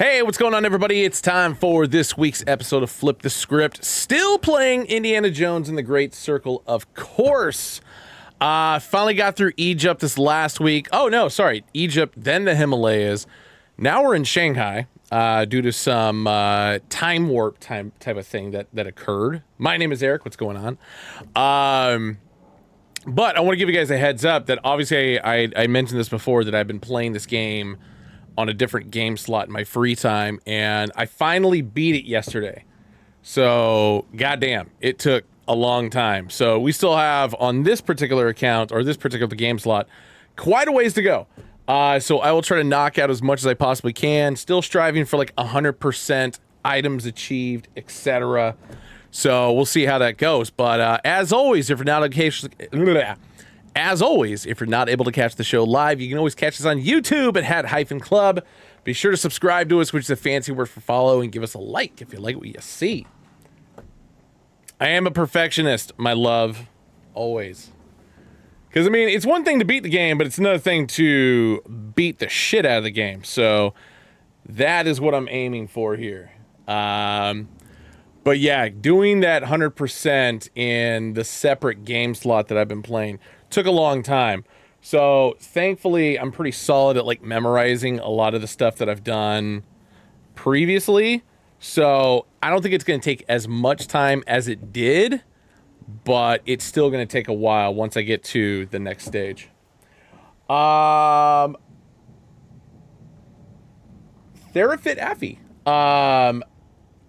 Hey, what's going on, everybody? It's time for this week's episode of Flip the Script. Still playing Indiana Jones and the Great Circle, of course. Finally got through Egypt this last week. Oh, no, sorry. Egypt, then the Himalayas. Now we're in Shanghai due to some time warp type of thing that occurred. My name is Eric. What's going on? But I want to give you guys a heads up that obviously I mentioned this before, that I've been playing this game on a different game slot in my free time, and I finally beat it yesterday. So, goddamn, it took a long time. So we still have, on this particular account, or this particular game slot, quite a ways to go. So I will try to knock out as much as I possibly can, still striving for like 100% items achieved, etc. So we'll see how that goes. But as always, if you're not able to catch the show live, you can always catch us on YouTube at Hat-Club. Be sure to subscribe to us, which is a fancy word for follow, and give us a like if you like what you see. I am a perfectionist, my love, always. Because, I mean, it's one thing to beat the game, but it's another thing to beat the shit out of the game. So that is what I'm aiming for here. But yeah, doing that 100% in the separate game slot that I've been playing took a long time. So thankfully, I'm pretty solid at like memorizing a lot of the stuff that I've done previously. So I don't think it's going to take as much time as it did, but it's still going to take a while once I get to the next stage. Therafit Affy.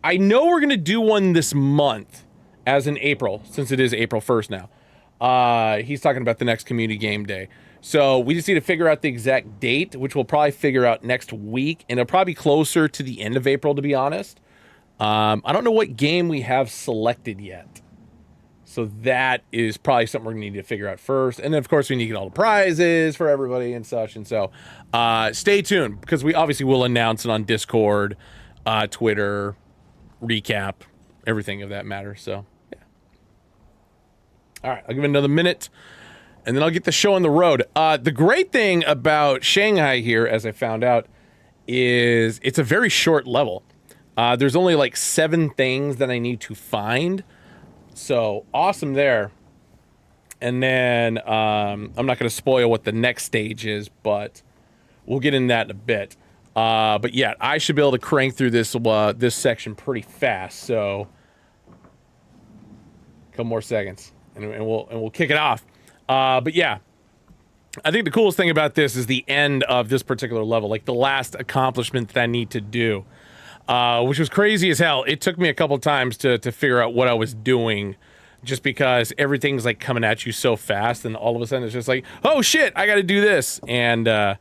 I know we're going to do one this month, as in April, since it is April 1st now. He's talking about the next community game day. So we just need to figure out the exact date, which we'll probably figure out next week. And it'll probably be closer to the end of April, to be honest. I don't know what game we have selected yet. So that is probably something we're going to need to figure out first. And then, of course, we need to get all the prizes for everybody and such. And so stay tuned, because we obviously will announce it on Discord, Twitter, recap, everything of that matter. So, yeah. All right, I'll give it another minute, and then I'll get the show on the road. The great thing about Shanghai here, as I found out, is it's a very short level. There's only like 7 things that I need to find. So, awesome there. And then, I'm not going to spoil what the next stage is, but we'll get in that in a bit. But yeah, I should be able to crank through this section pretty fast. So, a couple more seconds, and we'll kick it off. But yeah, I think the coolest thing about this is the end of this particular level, like the last accomplishment that I need to do, which was crazy as hell. It took me a couple times to figure out what I was doing, just because everything's like coming at you so fast, and all of a sudden it's just like, oh shit, I got to do this, and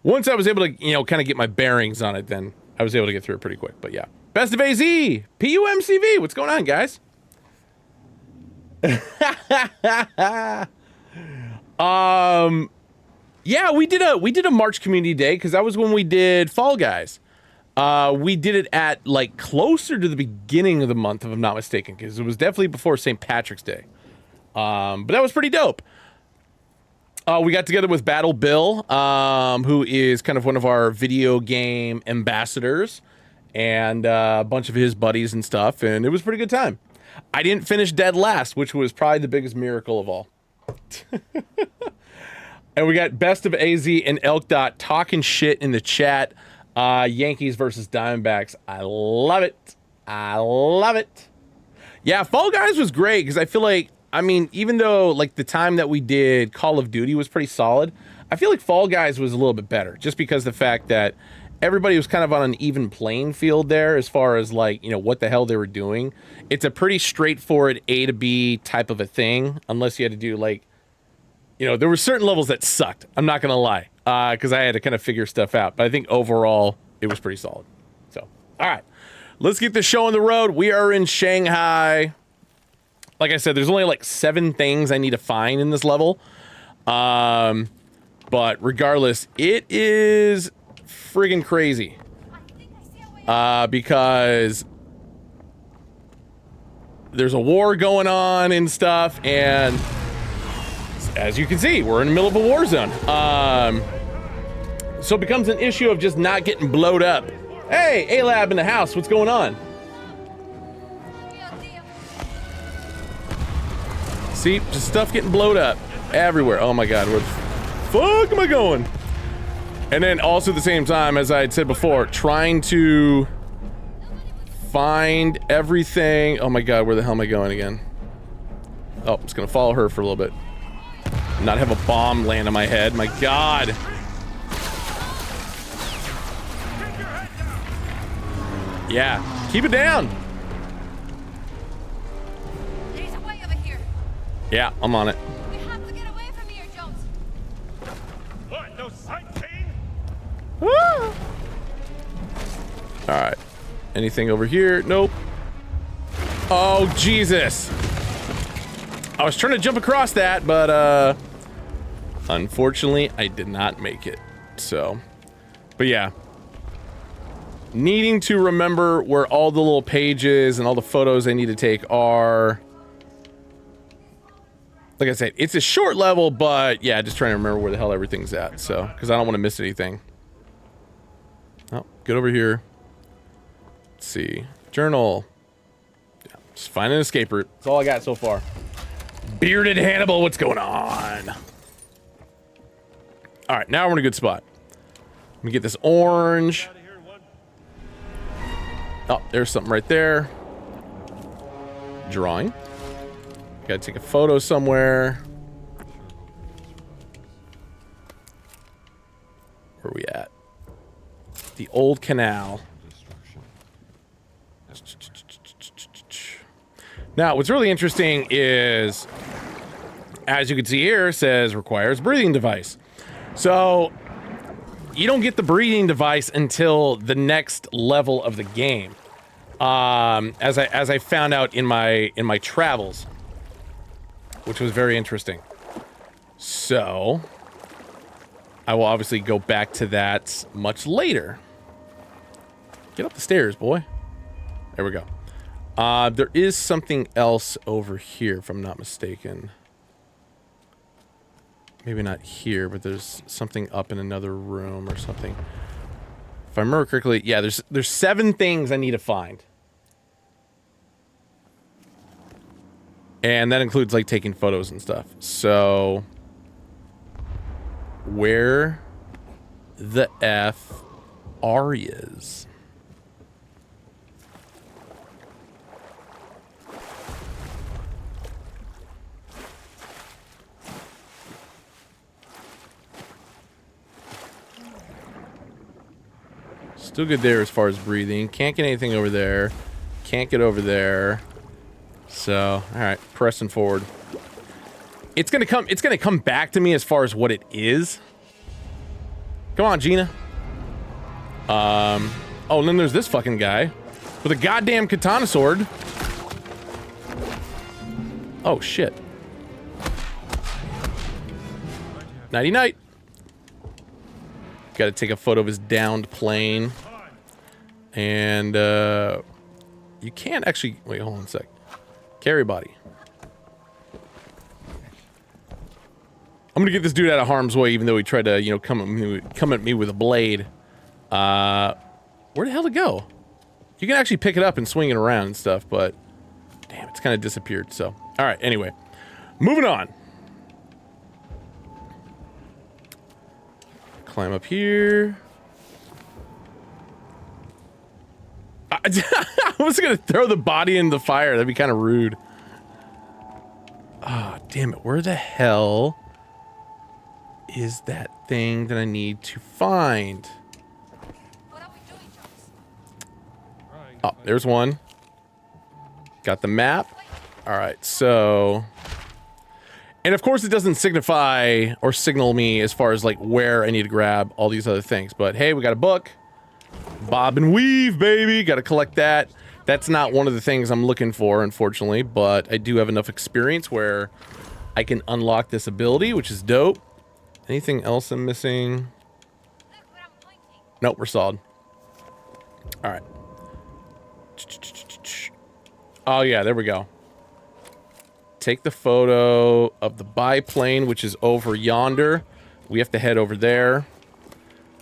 once I was able to, kind of get my bearings on it, then I was able to get through it pretty quick. But yeah, best of AZ, PUMCV. What's going on, guys? Yeah, we did a March community day, because that was when we did Fall Guys. We did it at like closer to the beginning of the month, if I'm not mistaken, because it was definitely before St. Patrick's Day. But that was pretty dope. We got together with Battle Bill, who is kind of one of our video game ambassadors, and a bunch of his buddies and stuff, and it was a pretty good time. I didn't finish dead last, which was probably the biggest miracle of all. And we got Best of AZ and Elk Dot talking shit in the chat. Yankees versus Diamondbacks. I love it. I love it. Yeah, Fall Guys was great, because I feel like, I mean, even though like the time that we did Call of Duty was pretty solid, I feel like Fall Guys was a little bit better, just because the fact that everybody was kind of on an even playing field there as far as like, what the hell they were doing. It's a pretty straightforward A to B type of a thing, unless you had to do like, there were certain levels that sucked. I'm not going to lie, because I had to kind of figure stuff out. But I think overall it was pretty solid. So, all right, let's get the show on the road. We are in Shanghai. Like I said, there's only like 7 things I need to find in this level. But regardless, it is friggin' crazy. Because there's a war going on and stuff, and as you can see, we're in the middle of a war zone. So it becomes an issue of just not getting blowed up Hey, A-Lab in the house. What's going on? See, just stuff getting blowed up everywhere. Oh my God, where the fuck am I going? And then also at the same time, as I had said before, trying to find everything. Oh my God, where the hell am I going again? Oh, I'm just gonna follow her for a little bit. Not have a bomb land on my head. My God. Yeah, keep it down. There's a way over here. Yeah, I'm on it. We have to get away from here, Jones. What? No sightseeing? All right. Anything over here? Nope. Oh, Jesus. I was trying to jump across that, but unfortunately, I did not make it. So, but yeah. Needing to remember where all the little pages and all the photos I need to take are. Like I said, it's a short level, but yeah, just trying to remember where the hell everything's at. So, because I don't want to miss anything. Oh, get over here. Let's see. Journal. Yeah, just find an escape route. That's all I got so far. Bearded Hannibal, what's going on? All right, now we're in a good spot. Let me get this orange. Oh, there's something right there. Drawing. Gotta take a photo somewhere. Where are we at? The old canal. Now, what's really interesting is, as you can see here, it says requires breathing device. So, you don't get the breathing device until the next level of the game. As I found out in my travels, which was very interesting. So, I will obviously go back to that much later. Get up the stairs, boy. There we go. There is something else over here, if I'm not mistaken. Maybe not here, but there's something up in another room or something. If I remember correctly, yeah, there's 7 things I need to find. And that includes, like, taking photos and stuff. So, where the F are yous? Still good there as far as breathing. Can't get anything over there. Can't get over there. So, all right, pressing forward. It's gonna come back to me as far as what it is. Come on, Gina. Oh, and then there's this fucking guy with a goddamn katana sword. Oh shit. Nighty night. Got to take a photo of his downed plane. And you can't actually wait. Hold on a sec. Carry body. I'm gonna get this dude out of harm's way, even though he tried to, you know, come at me with a blade. Where the hell to go? You can actually pick it up and swing it around and stuff, but damn, it's kind of disappeared. So, all right. Anyway, moving on. Climb up here. I was gonna throw the body in the fire. That'd be kind of rude. Ah, oh, damn it. Where the hell is that thing that I need to find? What are we doing, Jones? Oh, there's one. Got the map. All right, so... And of course it doesn't signify or signal me as far as like where I need to grab all these other things. But hey, we got a book. Bob and weave, baby. Got to collect that. That's not one of the things I'm looking for, unfortunately. But I do have enough experience where I can unlock this ability, which is dope. Anything else I'm missing? Look where I'm pointing. Nope, we're solid. All right. Oh yeah, there we go. Take the photo of the biplane, which is over yonder. We have to head over there.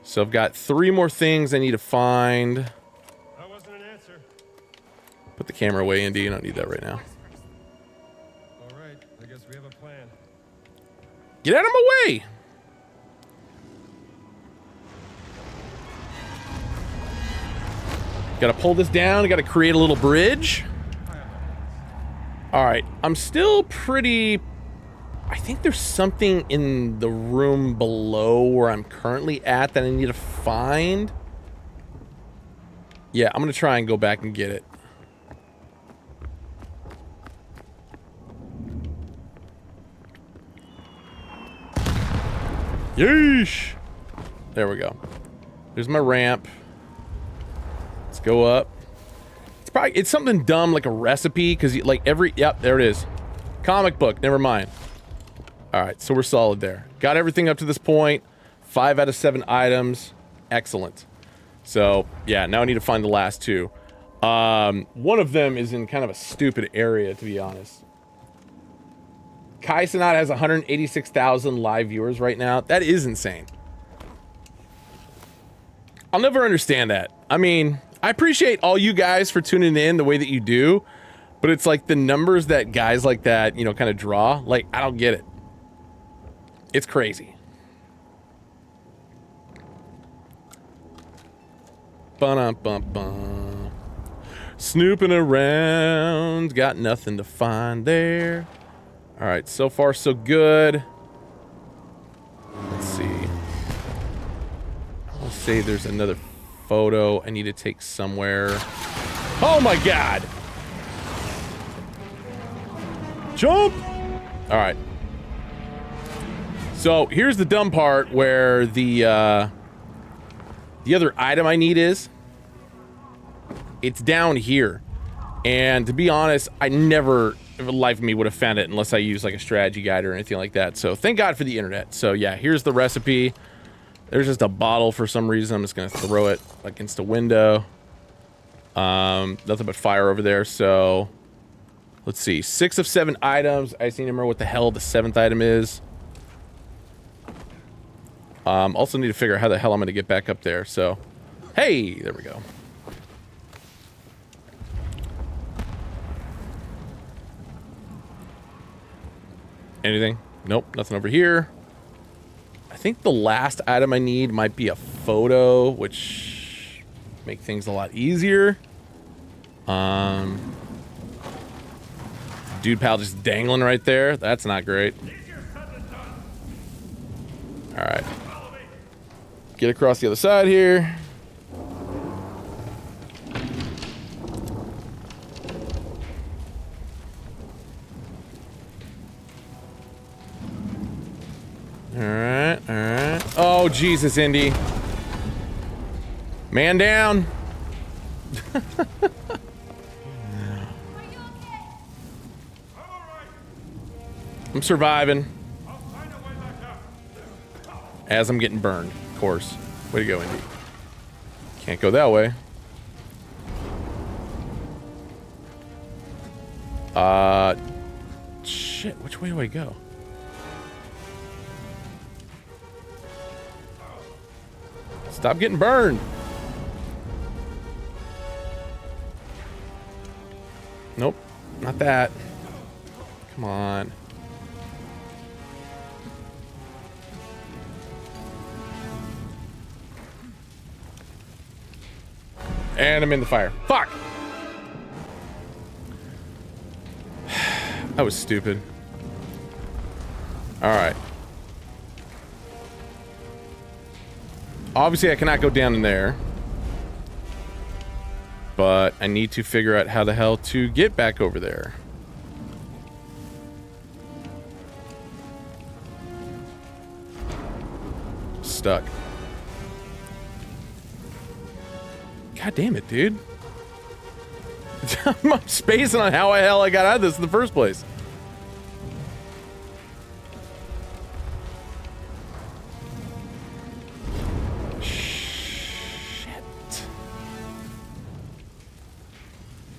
So I've got 3 more things I need to find. Put the camera away, Indy. You don't need that right now. All right, I guess we have a plan. Get out of my way! Gotta pull this down. Gotta create a little bridge. Alright, I'm still pretty... I think there's something in the room below where I'm currently at that I need to find. Yeah, I'm gonna try and go back and get it. Yeesh! There we go. There's my ramp. Let's go up. It's something dumb like a recipe, because like every... Yep, there it is. Comic book, never mind. Alright, so we're solid there. Got everything up to this point. 5 out of 7 items. Excellent. So, yeah, now I need to find the last 2. One of them is in kind of a stupid area, to be honest. KAMIKAZES has 186,000 live viewers right now. That is insane. I'll never understand that. I mean, I appreciate all you guys for tuning in the way that you do, but it's like the numbers that guys like that, you know, kind of draw. Like, I don't get it. It's crazy. Ba-dum-bum-bum. Snooping around. Got nothing to find there. Alright, so far so good. Let's see. I'll say there's another photo I need to take somewhere. Oh my god! Jump! Alright. So, here's the dumb part where the other item I need is. It's down here. And to be honest, I never... life of me would have found it unless I used like a strategy guide or anything like that. So thank God for the internet. So yeah, here's the recipe. There's just a bottle for some reason. I'm just gonna throw it against a window. Nothing but fire over there. So let's see, 6 of 7 items. I just need to remember what the hell the 7th item is. Also need to figure out how the hell I'm gonna get back up there. So hey, there we go. Anything? Nope, nothing over here. I think the last item I need might be a photo, which make things a lot easier. Dude pal just dangling right there. That's not great. Alright. Get across the other side here. Alright, alright. Oh, Jesus, Indy. Man down. I'm surviving. As I'm getting burned, of course. Way to go, Indy. Can't go that way. Shit, which way do I go? Stop getting burned. Nope, not that. Come on. And I'm in the fire. Fuck! That was stupid. Alright. Obviously, I cannot go down in there. But I need to figure out how the hell to get back over there. Stuck. God damn it, dude. I'm spacing on how the hell I got out of this in the first place.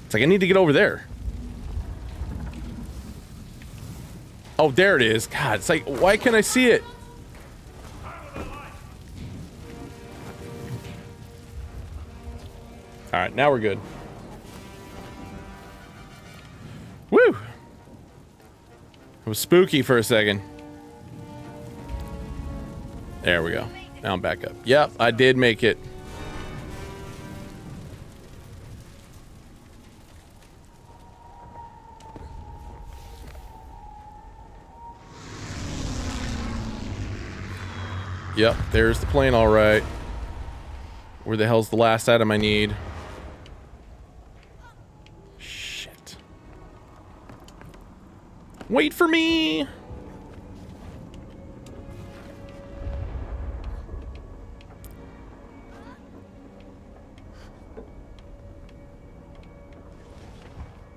It's like I need to get over there. Oh, there it is. God, it's like, why can't I see it? Alright, now we're good. It was spooky for a second. There we go. Now I'm back up. Yep, I did make it. Yep, there's the plane, all right. Where the hell's the last item I need? Shit. Wait for me!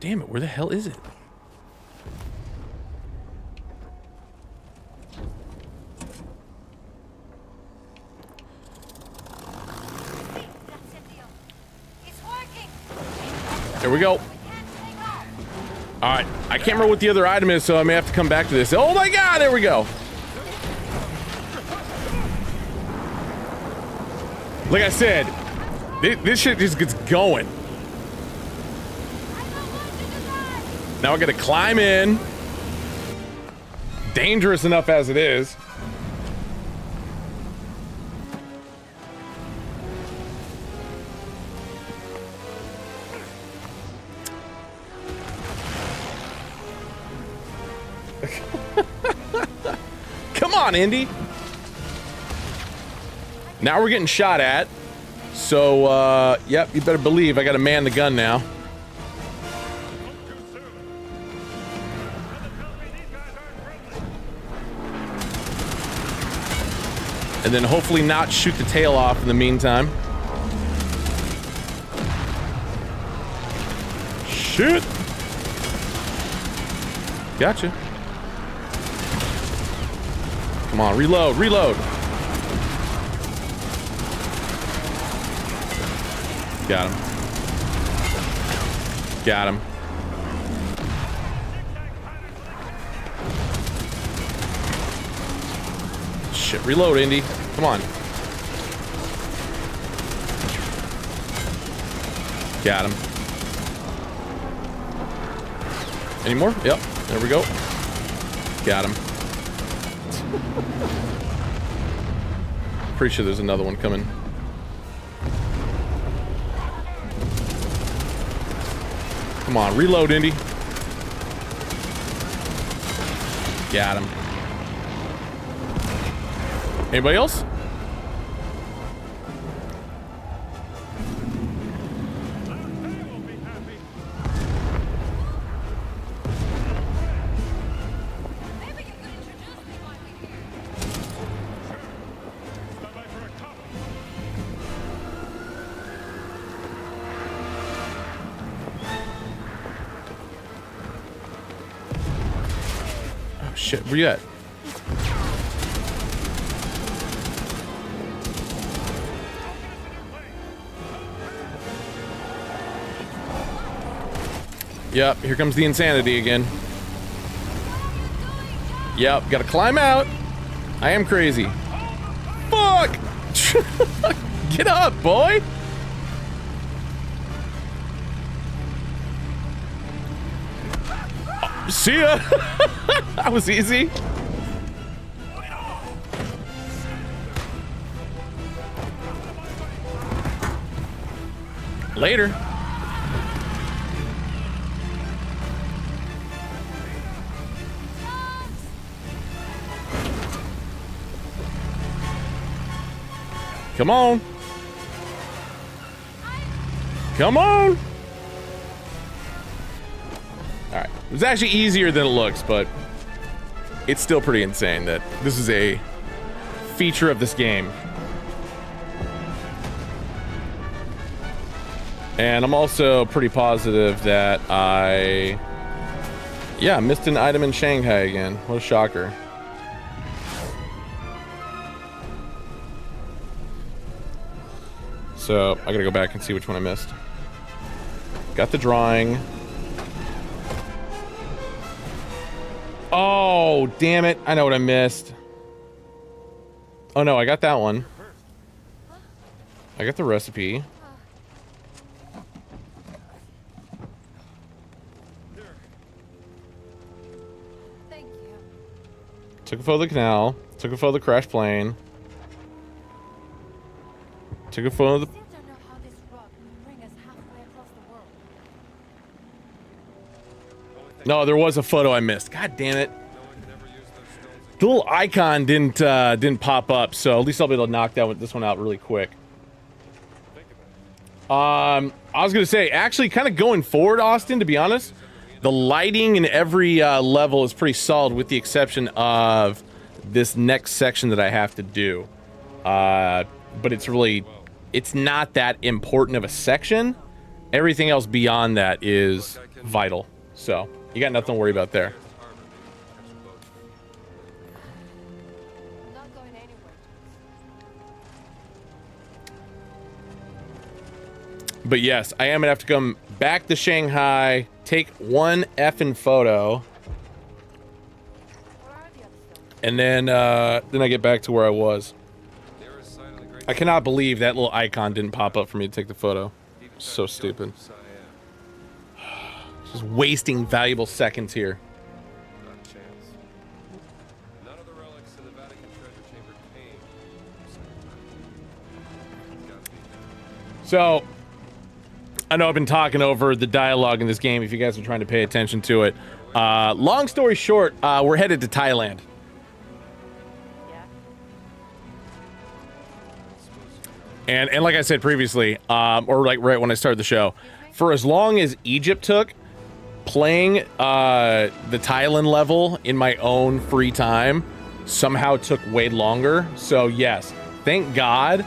Damn it, where the hell is it? There we go. Alright, I can't remember what the other item is, so I may have to come back to this. Oh my god, there we go. Like I said, this shit just gets going. Now I gotta climb in. Dangerous enough as it is. Come on, Indy. Now we're getting shot at. So, yep, you better believe I gotta man the gun now. And then hopefully not shoot the tail off in the meantime. Shoot! Gotcha. Come on, reload, reload. Got him. Got him. Shit, reload, Indy. Come on. Got him. Any more? Yep. There we go. Got him. Pretty sure there's another one coming. Come on, reload, Indy. Got him. Anybody else? Maybe you could introduce me while we're here. Stop by for a cup. Oh shit, where you at? Yep, here comes the insanity again. Yep, gotta climb out. I am crazy. Fuck! Get up, boy! Oh, see ya! That was easy. Later. Come on. Come on. All right. It was actually easier than it looks, but it's still pretty insane that this is a feature of this game. And I'm also pretty positive that I missed an item in Shanghai again. What a shocker. So I gotta go back and see which one I missed. Got the drawing. Oh, damn it. I know what I missed. Oh no, I got that one. I got the recipe. Thank you. Took a photo of the canal. Took a photo of the crash plane. Took a photo of the... Still don't know how this rock will bring us halfway across the world. No, there was a photo I missed. God damn it. No one can ever use those stones again. The little icon didn't pop up, so at least I'll be able to knock this one out really quick. Think about it. I was gonna say, actually, kind of going forward, Austin, to be honest, the lighting in every level is pretty solid, with the exception of this next section that I have to do. But it's not that important of a section. Everything else beyond that is vital. So you got nothing to worry about there. I'm not going anywhere. But yes, I am gonna have to come back to Shanghai, take one effing photo, Where are the other stones? and then I get back to where I was. Nearest site of the great I cannot believe that little icon didn't pop up for me to take the photo. So stupid. Siam. Just wasting valuable seconds here. Not a chance. None of the relics in the Vatican treasure chamber came from Shanghai. It's gotta be. So, I know I've been talking over the dialogue in this game, if you guys are trying to pay attention to it. Long story short, we're headed to Thailand. Yeah. And like I said previously, or like right when I started the show, for as long as Egypt took, playing the Thailand level in my own free time somehow took way longer. So yes, thank God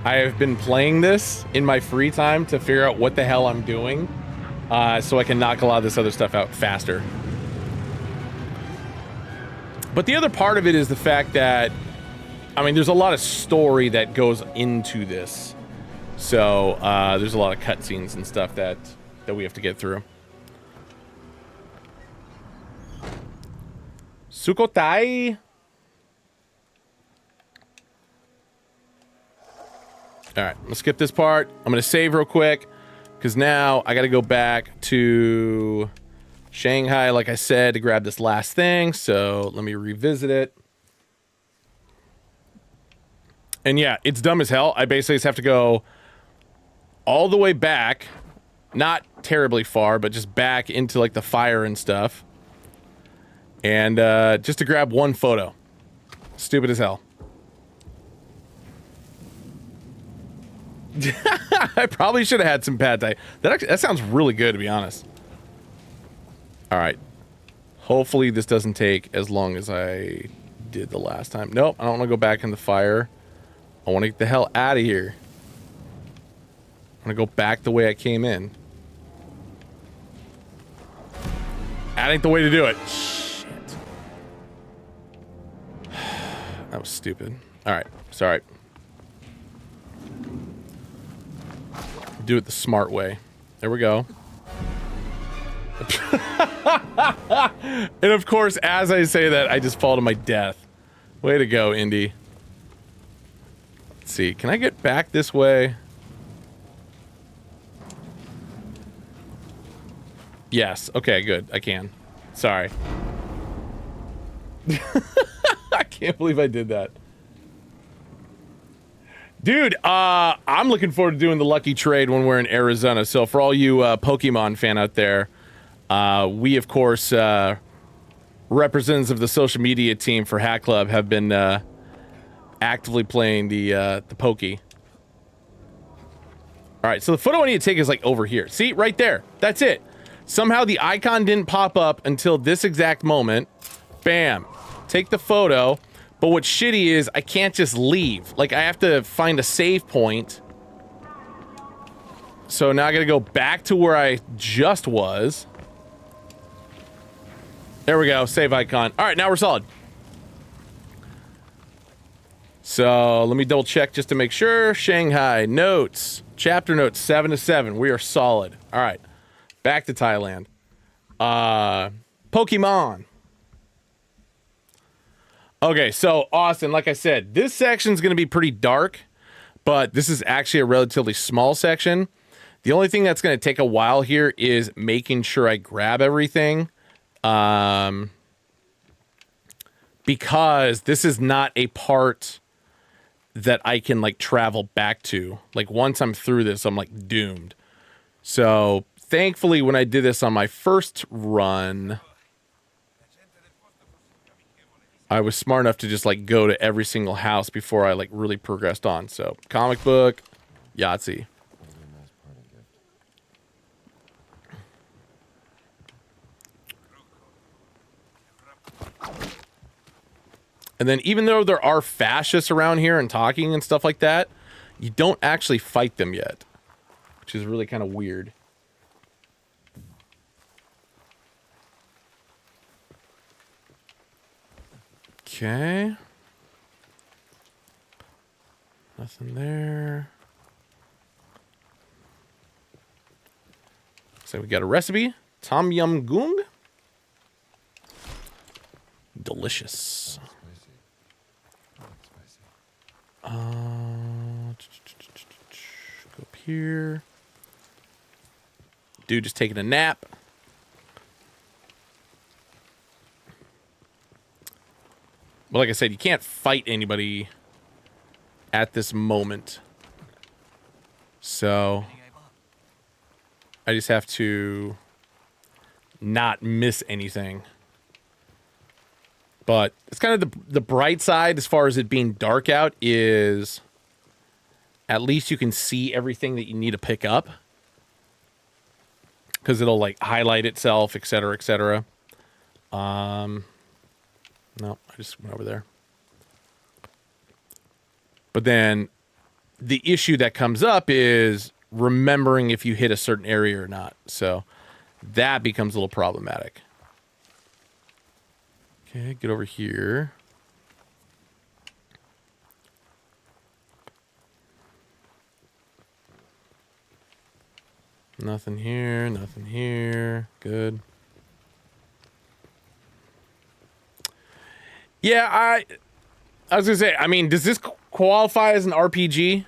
I have been playing this in my free time to figure out what the hell I'm doing, so I can knock a lot of this other stuff out faster. But the other part of it is the fact that, I mean, there's a lot of story that goes into this. So there's a lot of cutscenes and stuff that we have to get through. Sukhothai. All right, let's skip this part. I'm gonna save real quick because now I gotta go back to Shanghai, like I said, to grab this last thing. So let me revisit it. And yeah, it's dumb as hell. I basically just have to go all the way back, not terribly far, but just back into like the fire and stuff. And just to grab one photo. Stupid as hell. I probably should have had some pad thai. That sounds really good, to be honest. All right. Hopefully this doesn't take as long as I did the last time. Nope, I don't want to go back in the fire. I want to get the hell out of here. I want to go back the way I came in. That ain't the way to do it. Shit. That was stupid. All right, sorry. Do it the smart way. There we go. And of course, as I say that, I just fall to my death. Way to go, Indy. Let's see. Can I get back this way? Yes. Okay, good. I can. Sorry. I can't believe I did that. Dude, I'm looking forward to doing the lucky trade when we're in Arizona. So for all you Pokemon fan out there, we, of course, representatives of the social media team for Hat Club have been actively playing the Pokey. All right, so the photo I need to take is like over here. See, right there. That's it. Somehow the icon didn't pop up until this exact moment. Bam. Take the photo. But what's shitty is I can't just leave. Like, I have to find a save point. So now I gotta go back to where I just was. There we go, save icon. All right, now we're solid. So let me double check just to make sure. Shanghai notes, chapter notes 7 to 7. We are solid. All right, back to Thailand. Pokemon. Okay, so Austin, like I said, this section's going to be pretty dark, but this is actually a relatively small section. The only thing that's going to take a while here is making sure I grab everything. because this is not a part that I can like travel back to. Like once I'm through this, I'm like doomed. So thankfully, when I did this on my first run, I was smart enough to just like go to every single house before I like really progressed on. So comic book, Yahtzee. And then even though there are fascists around here and talking and stuff like that, you don't actually fight them yet, which is really kind of weird. Okay. Nothing there. So we got a recipe. Tom Yum Goong. Delicious. Go up here. Dude just taking a nap. Well, like I said, you can't fight anybody at this moment. So I just have to not miss anything. But it's kind of the bright side as far as it being dark out is at least you can see everything that you need to pick up. Because it'll like highlight itself, etc., etc. No, I just went over there. But then the issue that comes up is remembering if you hit a certain area or not. So that becomes a little problematic. Okay, get over here. Nothing here, nothing here. Good. Yeah, I was gonna say, I mean, does this qualify as an RPG?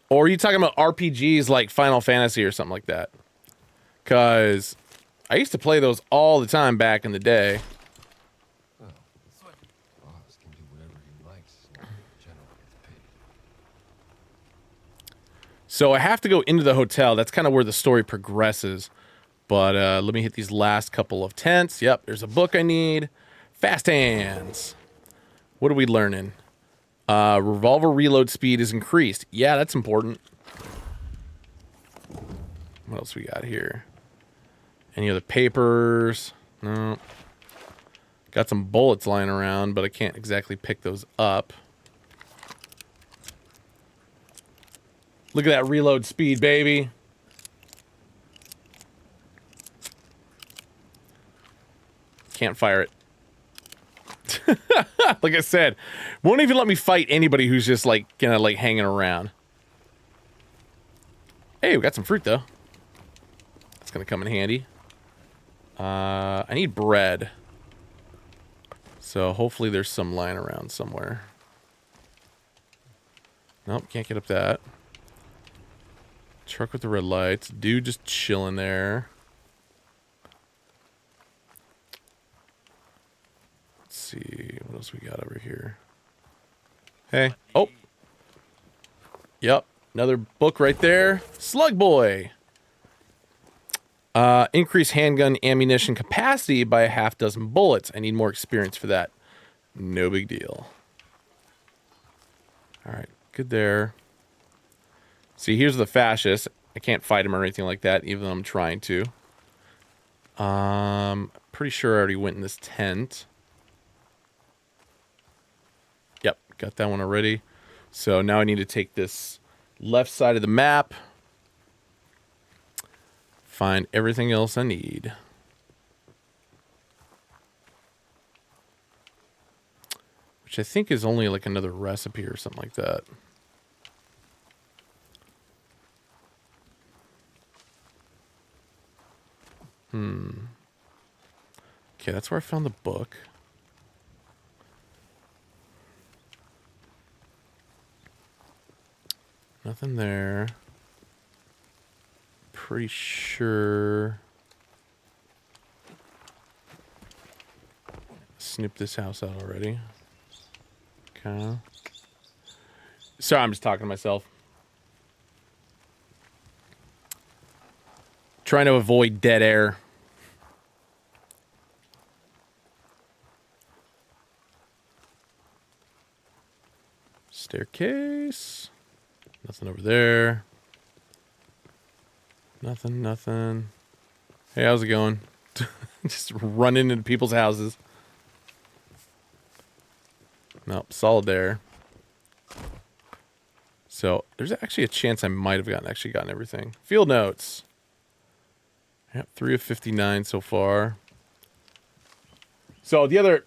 Or are you talking about RPGs like Final Fantasy or something like that? Because I used to play those all the time back in the day. Well, boss can do whatever he likes as long as the general gets paid. So I have to go into the hotel. That's kind of where the story progresses. But let me hit these last couple of tents. Yep, there's a book I need. Fast hands. What are we learning? Revolver reload speed is increased. Yeah, that's important. What else we got here? Any other papers? No. Got some bullets lying around, but I can't exactly pick those up. Look at that reload speed, baby. Can't fire it. Like I said, won't even let me fight anybody who's just like kind of like hanging around. Hey, we got some fruit though. That's gonna come in handy. I need bread. So hopefully there's some lying around somewhere. Nope, can't get up that. Truck with the red lights. Dude just chilling there. Let's see. What else we got over here? Hey. Oh. Yep. Another book right there. Slug Boy. Increase handgun ammunition capacity by a half dozen bullets. I need more experience for that. No big deal. All right. Good there. See, here's the fascist. I can't fight him or anything like that, even though I'm trying to. Pretty sure I already went in this tent. Yep, got that one already. So now I need to take this left side of the map. Find everything else I need. Which I think is only like another recipe or something like that. Okay, that's where I found the book. Nothing there. Pretty sure. Snip this house out already. Okay. Sorry, I'm just talking to myself. Trying to avoid dead air. Staircase. Nothing over there. Nothing. Hey, how's it going? Just running into people's houses. Nope, solid there. So, there's actually a chance I might have gotten everything. Field notes. Yep, 3 of 59 so far. So, to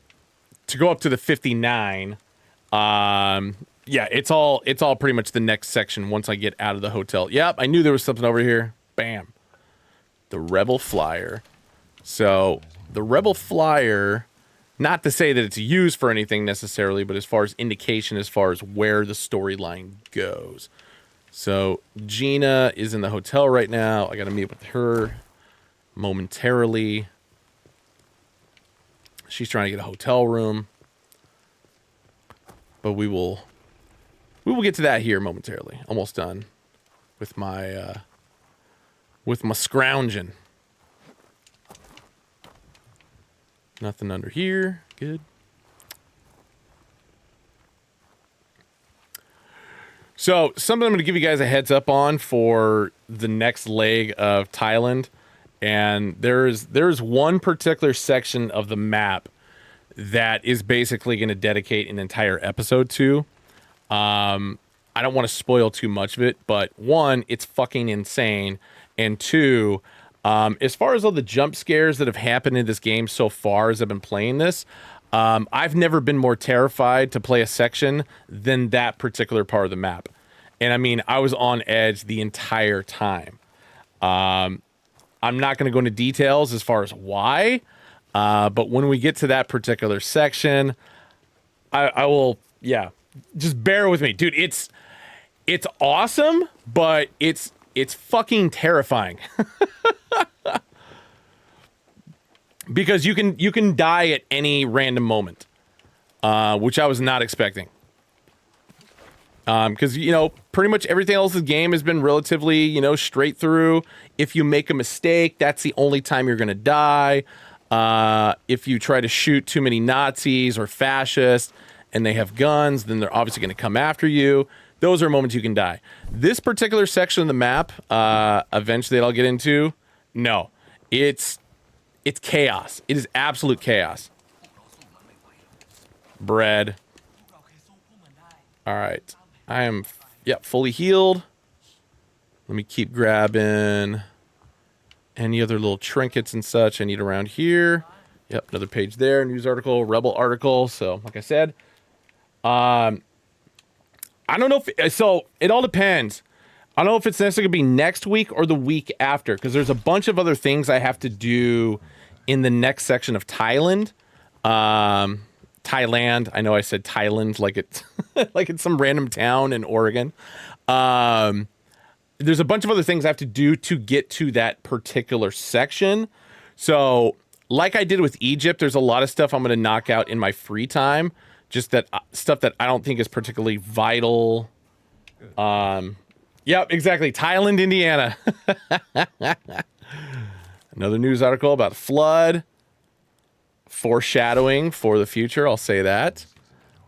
go up to the 59, yeah, it's all pretty much the next section once I get out of the hotel. Yep, I knew there was something over here. Bam. The Rebel Flyer. So, the Rebel Flyer, not to say that it's used for anything necessarily, but as far as indication, as far as where the storyline goes. So, Gina is in the hotel right now. I got to meet with her momentarily. She's trying to get a hotel room. But we will get to that here momentarily. Almost done with my scrounging. Nothing under here. Good. So, something I'm going to give you guys a heads up on for the next leg of Thailand. And there's one particular section of the map that is basically going to dedicate an entire episode to. I don't want to spoil too much of it, but one, it's fucking insane. And two, as far as all the jump scares that have happened in this game so far as I've been playing this, I've never been more terrified to play a section than that particular part of the map. And I mean, I was on edge the entire time. I'm not going to go into details as far as why, but when we get to that particular section, I will, yeah, just bear with me. Dude, it's awesome, but it's fucking terrifying. Because you can die at any random moment, which I was not expecting. Because, you know, pretty much everything else in the game has been relatively, you know, straight through. If you make a mistake, that's the only time you're going to die. If you try to shoot too many Nazis or fascists and they have guns, then they're obviously going to come after you. Those are moments you can die. This particular section of the map, eventually that I'll get into, no. It's chaos. It is absolute chaos. Bread. All right. I am, fully healed. Let me keep grabbing any other little trinkets and such I need around here. Yep, another page there. News article, Rebel article. So, like I said, I don't know if, so it all depends. I don't know if it's necessarily going to be next week or the week after, because there's a bunch of other things I have to do in the next section of Thailand. Thailand. I know I said Thailand like it's like it's some random town in Oregon. There's a bunch of other things I have to do to get to that particular section. So, like I did with Egypt, there's a lot of stuff I'm going to knock out in my free time. Just that stuff that I don't think is particularly vital. Yep, exactly. Thailand, Indiana. Another news article about flood. Foreshadowing for the future, I'll say that.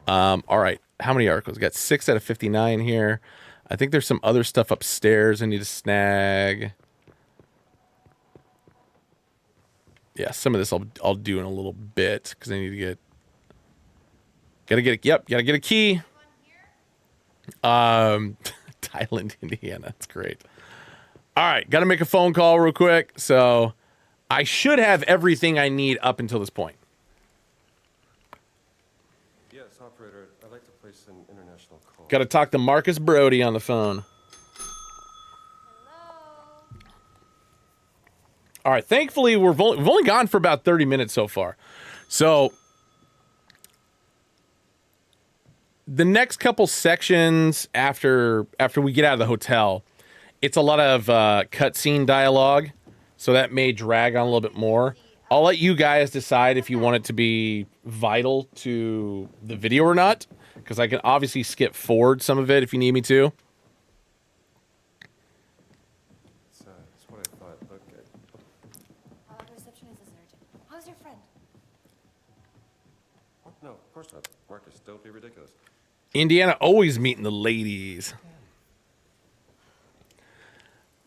All right, how many articles? We got 6 out of 59 here. I think there's some other stuff upstairs I need to snag. Yeah, some of this I'll do in a little bit because I need to gotta get a key. Thailand, Indiana. That's great. All right, gotta make a phone call real quick. So I should have everything I need up until this point. Yes, operator. I'd like to place an international call. Got to talk to Marcus Brody on the phone. Hello? All right, thankfully we've only gone for about 30 minutes so far. So the next couple sections after we get out of the hotel, it's a lot of cutscene dialogue, so that may drag on a little bit more. I'll let you guys decide if you want it to be vital to the video or not, because I can obviously skip forward some of it if you need me to. It's what I thought. Look, The receptionist is urgent. How's your friend? no, of course not. Marcus, don't be ridiculous. Indiana always meeting the ladies.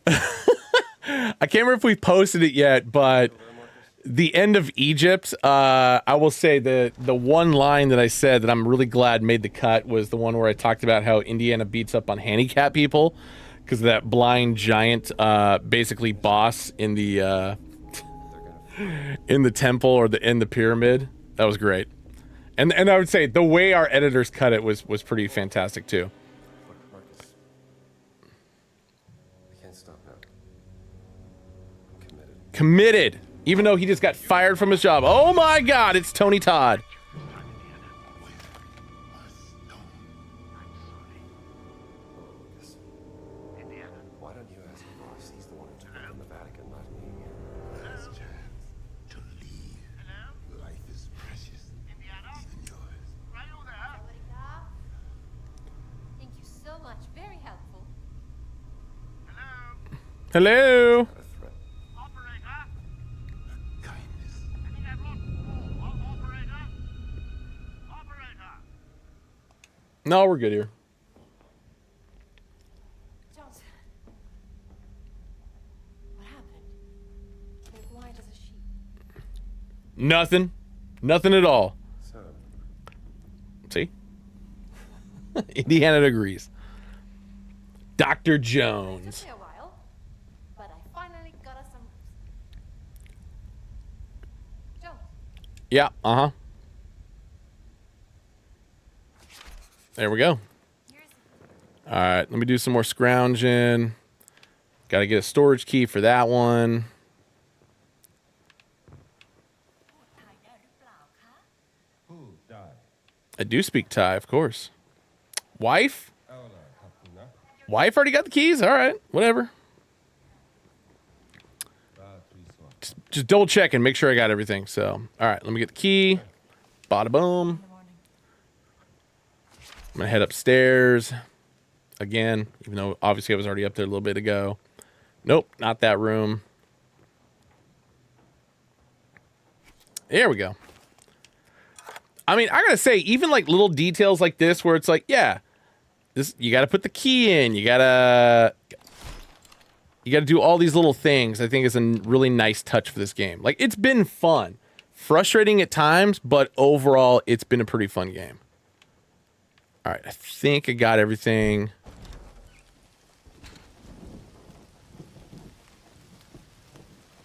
I can't remember if we posted it yet, but the end of Egypt, I will say the one line that I said that I'm really glad made the cut was the one where I talked about how Indiana beats up on handicapped people because of that blind giant basically boss in the temple or in the pyramid. That was great. And I would say the way our editors cut it was pretty fantastic too. Look, Marcus. I can't stop now. I'm committed. Committed, even though he just got fired from his job. Oh my God, it's Tony Todd. Lucas. Why don't you ask your boss? He's the one who took it from the Vatican, not me. Last chance to leave. Life is precious. Even yours. Veronica? Thank you so much. Very helpful. Hello. Not a threat. Kindness. No, we're good here. Jones. What happened? You're white as a sheep. Nothing. Nothing at all. So, See? Indiana agrees. Dr. Jones. Took me a while, but I finally got us some rooms. Jones. Yeah, uh-huh. There we go. Here's All right, let me do some more scrounging. Got to get a storage key for that one. Who died? I do speak Thai, of course. Wife? Elder Hakuna. Wife already got the keys? All right, whatever. Just double check and make sure I got everything. So, all right, let me get the key. Bada boom. in the morning. I'm going to head upstairs again, even though obviously I was already up there a little bit ago. Nope, not that room. There we go. I mean, I got to say, even like little details like this where it's like, yeah, this you got to put the key in. You got to do all these little things. I think is a really nice touch for this game. Like, it's been fun. Frustrating at times, but overall, it's been a pretty fun game. All right, I think I got everything.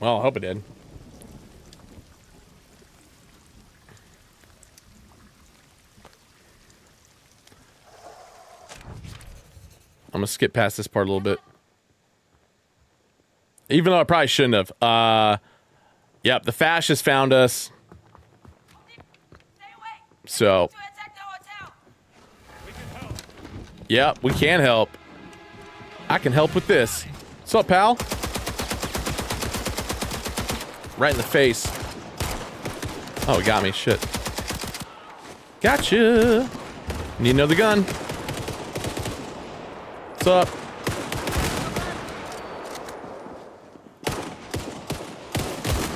Well, I hope I did. I'm gonna skip past this part a little bit. Even though I probably shouldn't have. Yep, the fascists found us. So. Yep, we can help. I can help with this. What's up, pal? Right in the face. Oh, it got me. Shit. Gotcha. Need another gun. What's up?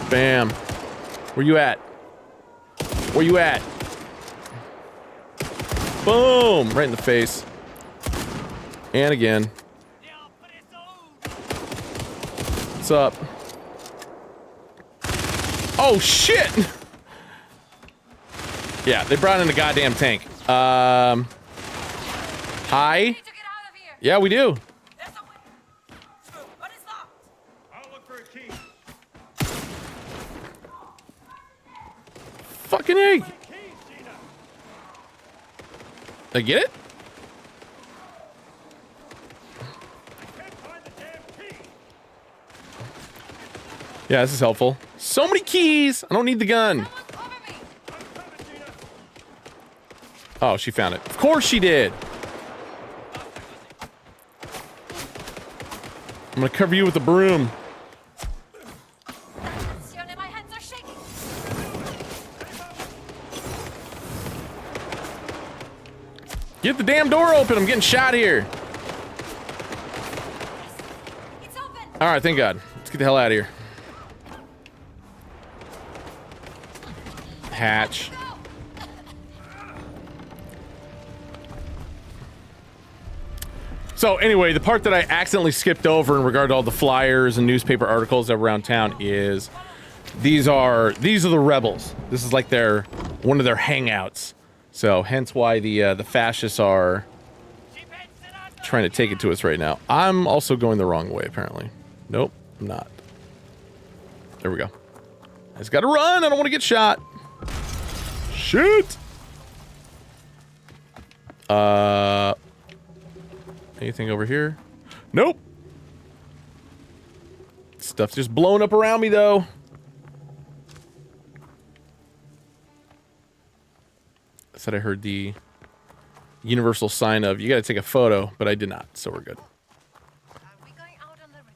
Bam. Where you at? Where you at? Boom! Right in the face. And again. What's up? Oh, shit! Yeah, they brought in a goddamn tank. Hi? We need to get out of here. Yeah, we do. There's a way. But it's locked. I'll look for a key. Fucking egg. Keys, Gina. Did I get it? Can't find the damn key. Yeah, this is helpful. So many keys. I don't need the gun. Someone cover me. I'm coming, Gina. Oh, she found it. Of course she did. I'm gonna cover you with a broom. Attenzione, my hands are shaking. Get the damn door open. I'm getting shot here. It's open. All right, thank God. Let's get the hell out of here. Hatch. So anyway, the part that I accidentally skipped over in regard to all the flyers and newspaper articles that were around town is these are the rebels. This is like one of their hangouts. So hence why the fascists are trying to take it to us right now. I'm also going the wrong way apparently. Nope, I'm not. There we go. I just gotta run. I don't want to get shot. Shit. Anything over here? Nope. Stuff's just blowing up around me, though. I said I heard the universal sign of, you gotta take a photo, but I did not, so we're good. Are we going out on the river?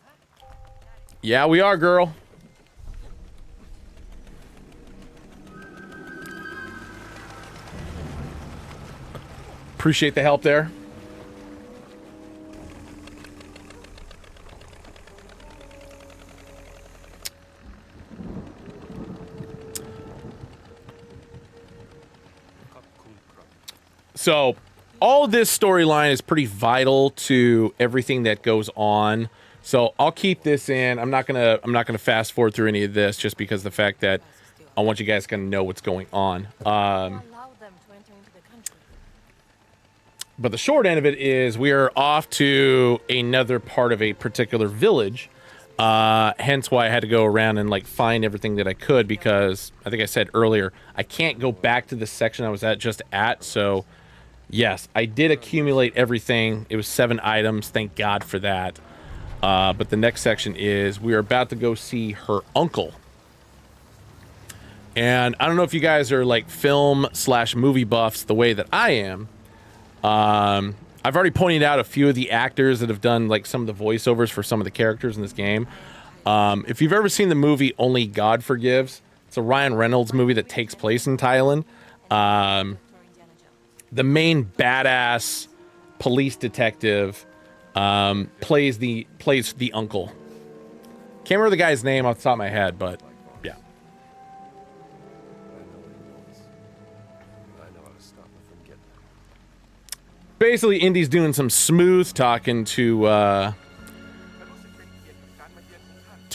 Yeah, we are, girl. Appreciate the help there. So, all of this storyline is pretty vital to everything that goes on. So, I'll keep this in. I'm not gonna fast forward through any of this just because of the fact that I want you guys to know what's going on. Allow them to enter into the country. But the short end of it is we are off to another part of a particular village. Hence why I had to go around and like find everything that I could, because I think I said earlier, I can't go back to the section I was just at. So yes, I did accumulate everything. It was 7 items. Thank God for that. But the next section is we are about to go see her uncle. And I don't know if you guys are like film/movie buffs the way that I am. I've already pointed out a few of the actors that have done like some of the voiceovers for some of the characters in this game. If you've ever seen the movie Only God Forgives, it's a Ryan Reynolds movie that takes place in Thailand. The main badass police detective plays the uncle. Can't remember the guy's name off the top of my head, but yeah. I know how to stop her from getting there. Basically, Indy's doing some smooth talking to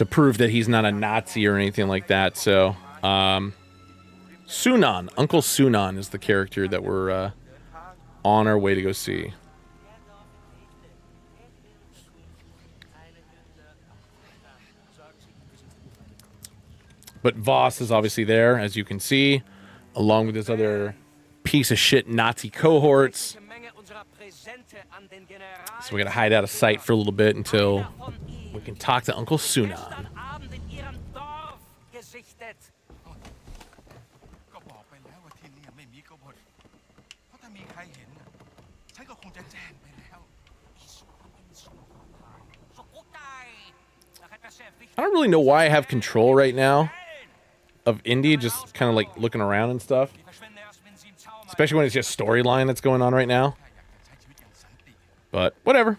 prove that he's not a Nazi or anything like that. So, Sunan, Uncle Sunan is the character that we're on our way to go see. But Voss is obviously there, as you can see, along with his other piece of shit Nazi cohorts. So we gotta hide out of sight for a little bit until we can talk to Uncle Sunan. I don't really know why I have control right now of Indy, just kind of like looking around and stuff. Especially when it's just storyline that's going on right now. But whatever.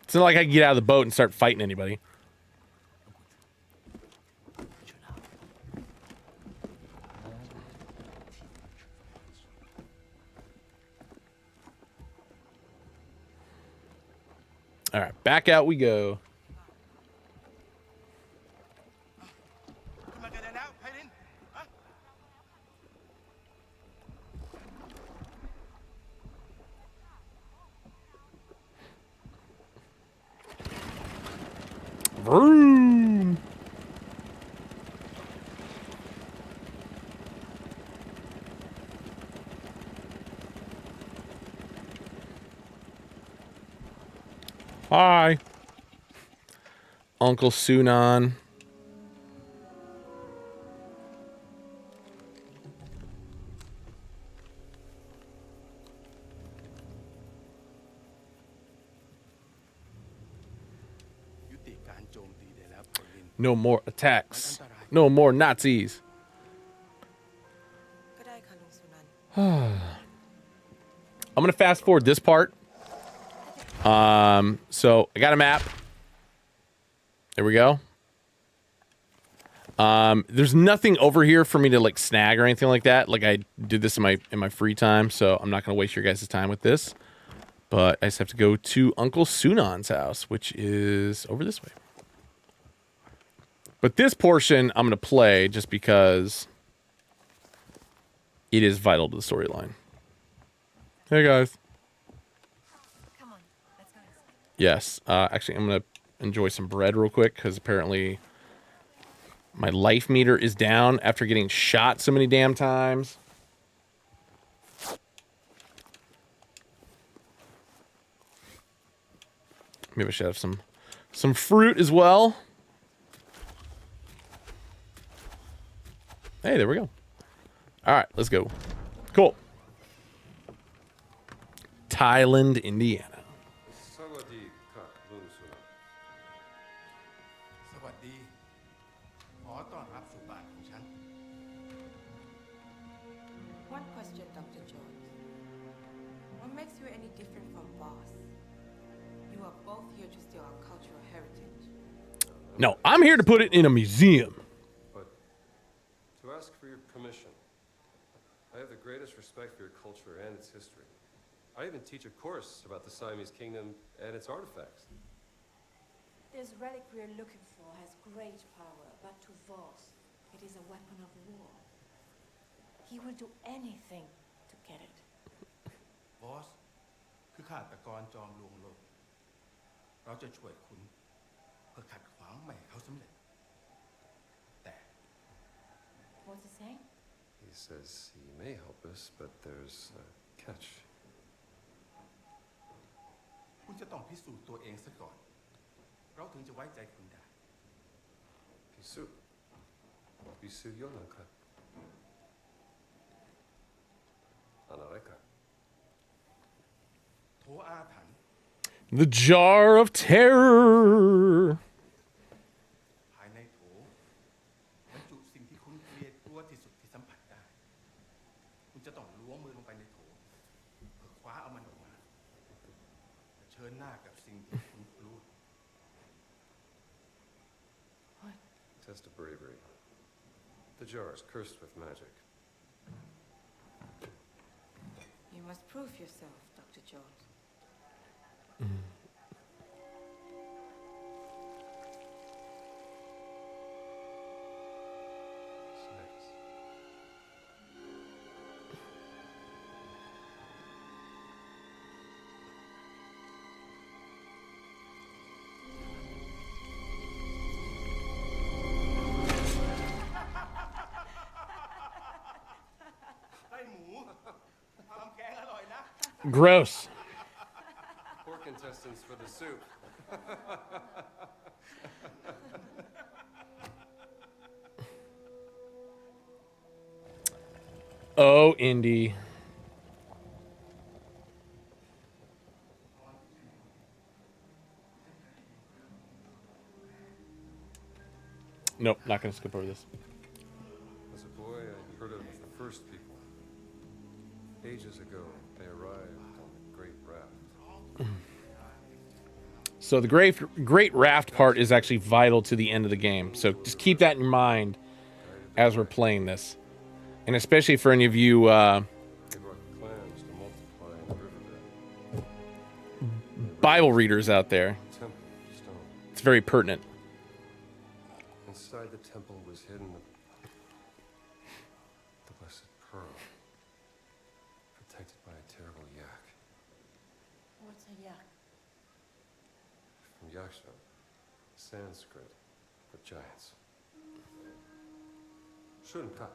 It's not like I can get out of the boat and start fighting anybody. All right, back out we go. Vroom. Hi, Uncle Sunan. No more attacks. No more Nazis. I'm gonna fast forward this part. So I got a map. There we go. There's nothing over here for me to like snag or anything like that. Like I did this in my free time, so I'm not gonna waste your guys' time with this. But I just have to go to Uncle Sunan's house, which is over this way. But this portion I'm gonna play just because it is vital to the storyline. Hey guys. Come on, let's go inside. Yes. Actually, I'm gonna enjoy some bread real quick because apparently my life meter is down after getting shot so many damn times. Maybe I should have some fruit as well. Hey, there we go. All right, let's go. Cool. Thailand, Indiana. Sawadee ka, Uncle Sunan. สวัสดีขอต้อนรับสู่บ้านของฉัน One question, Dr. Jones. What makes you any different from Boss? You are both here to steal our cultural heritage. No, I'm here to put it in a museum. But to ask for your permission, I have the greatest respect for your culture and its history. I even teach a course about the Siamese kingdom and its artifacts. This relic we're looking for has great power, but to Voss, it is a weapon of war. He will do anything to get it. บอสคือฆาตกรจอมลวงโลกเราจะช่วยคุณเพื่อขัดขวางไม่ให้เขาสำเร็จแต่ What's he saying? He says he may help us, but there's a catch. คุณจะต้องพิสูจน์ตัวเองซะก่อนเราถึงจะไว้ใจคุณได้ Bisu. Bisu Yonaka. Anareka. โถอาถรรพ์ The Jar of Terror. ภายในโถบรรจุสิ่งที่คุณเกลียดกลัวที่สุดที่สัมผัสได้คุณจะต้องล้วงมือลงไปในโถเพื่อคว้าเอามันออกมาเผชิญหน้ากับสิ่งที่คุณกลัว Test of bravery. The jar is cursed with magic. You must prove yourself, Dr. Jones. Six. Gross. Poor contestants for the soup. Oh, Indy. Nope, not gonna skip over this. As a boy, I heard of the first people. Ages ago, they arrived on the Great Raft. So the great raft part is actually vital to the end of the game. So just keep that in mind as we're playing this. And especially for any of you They brought clams to multiply in the riverbed. Bible readers out there, Temple stone. it's very pertinent. Inside the temple was hidden the blessed pearl, protected by a terrible yak. What's a yak? From Yaksha, Sanskrit for giants. Shunka.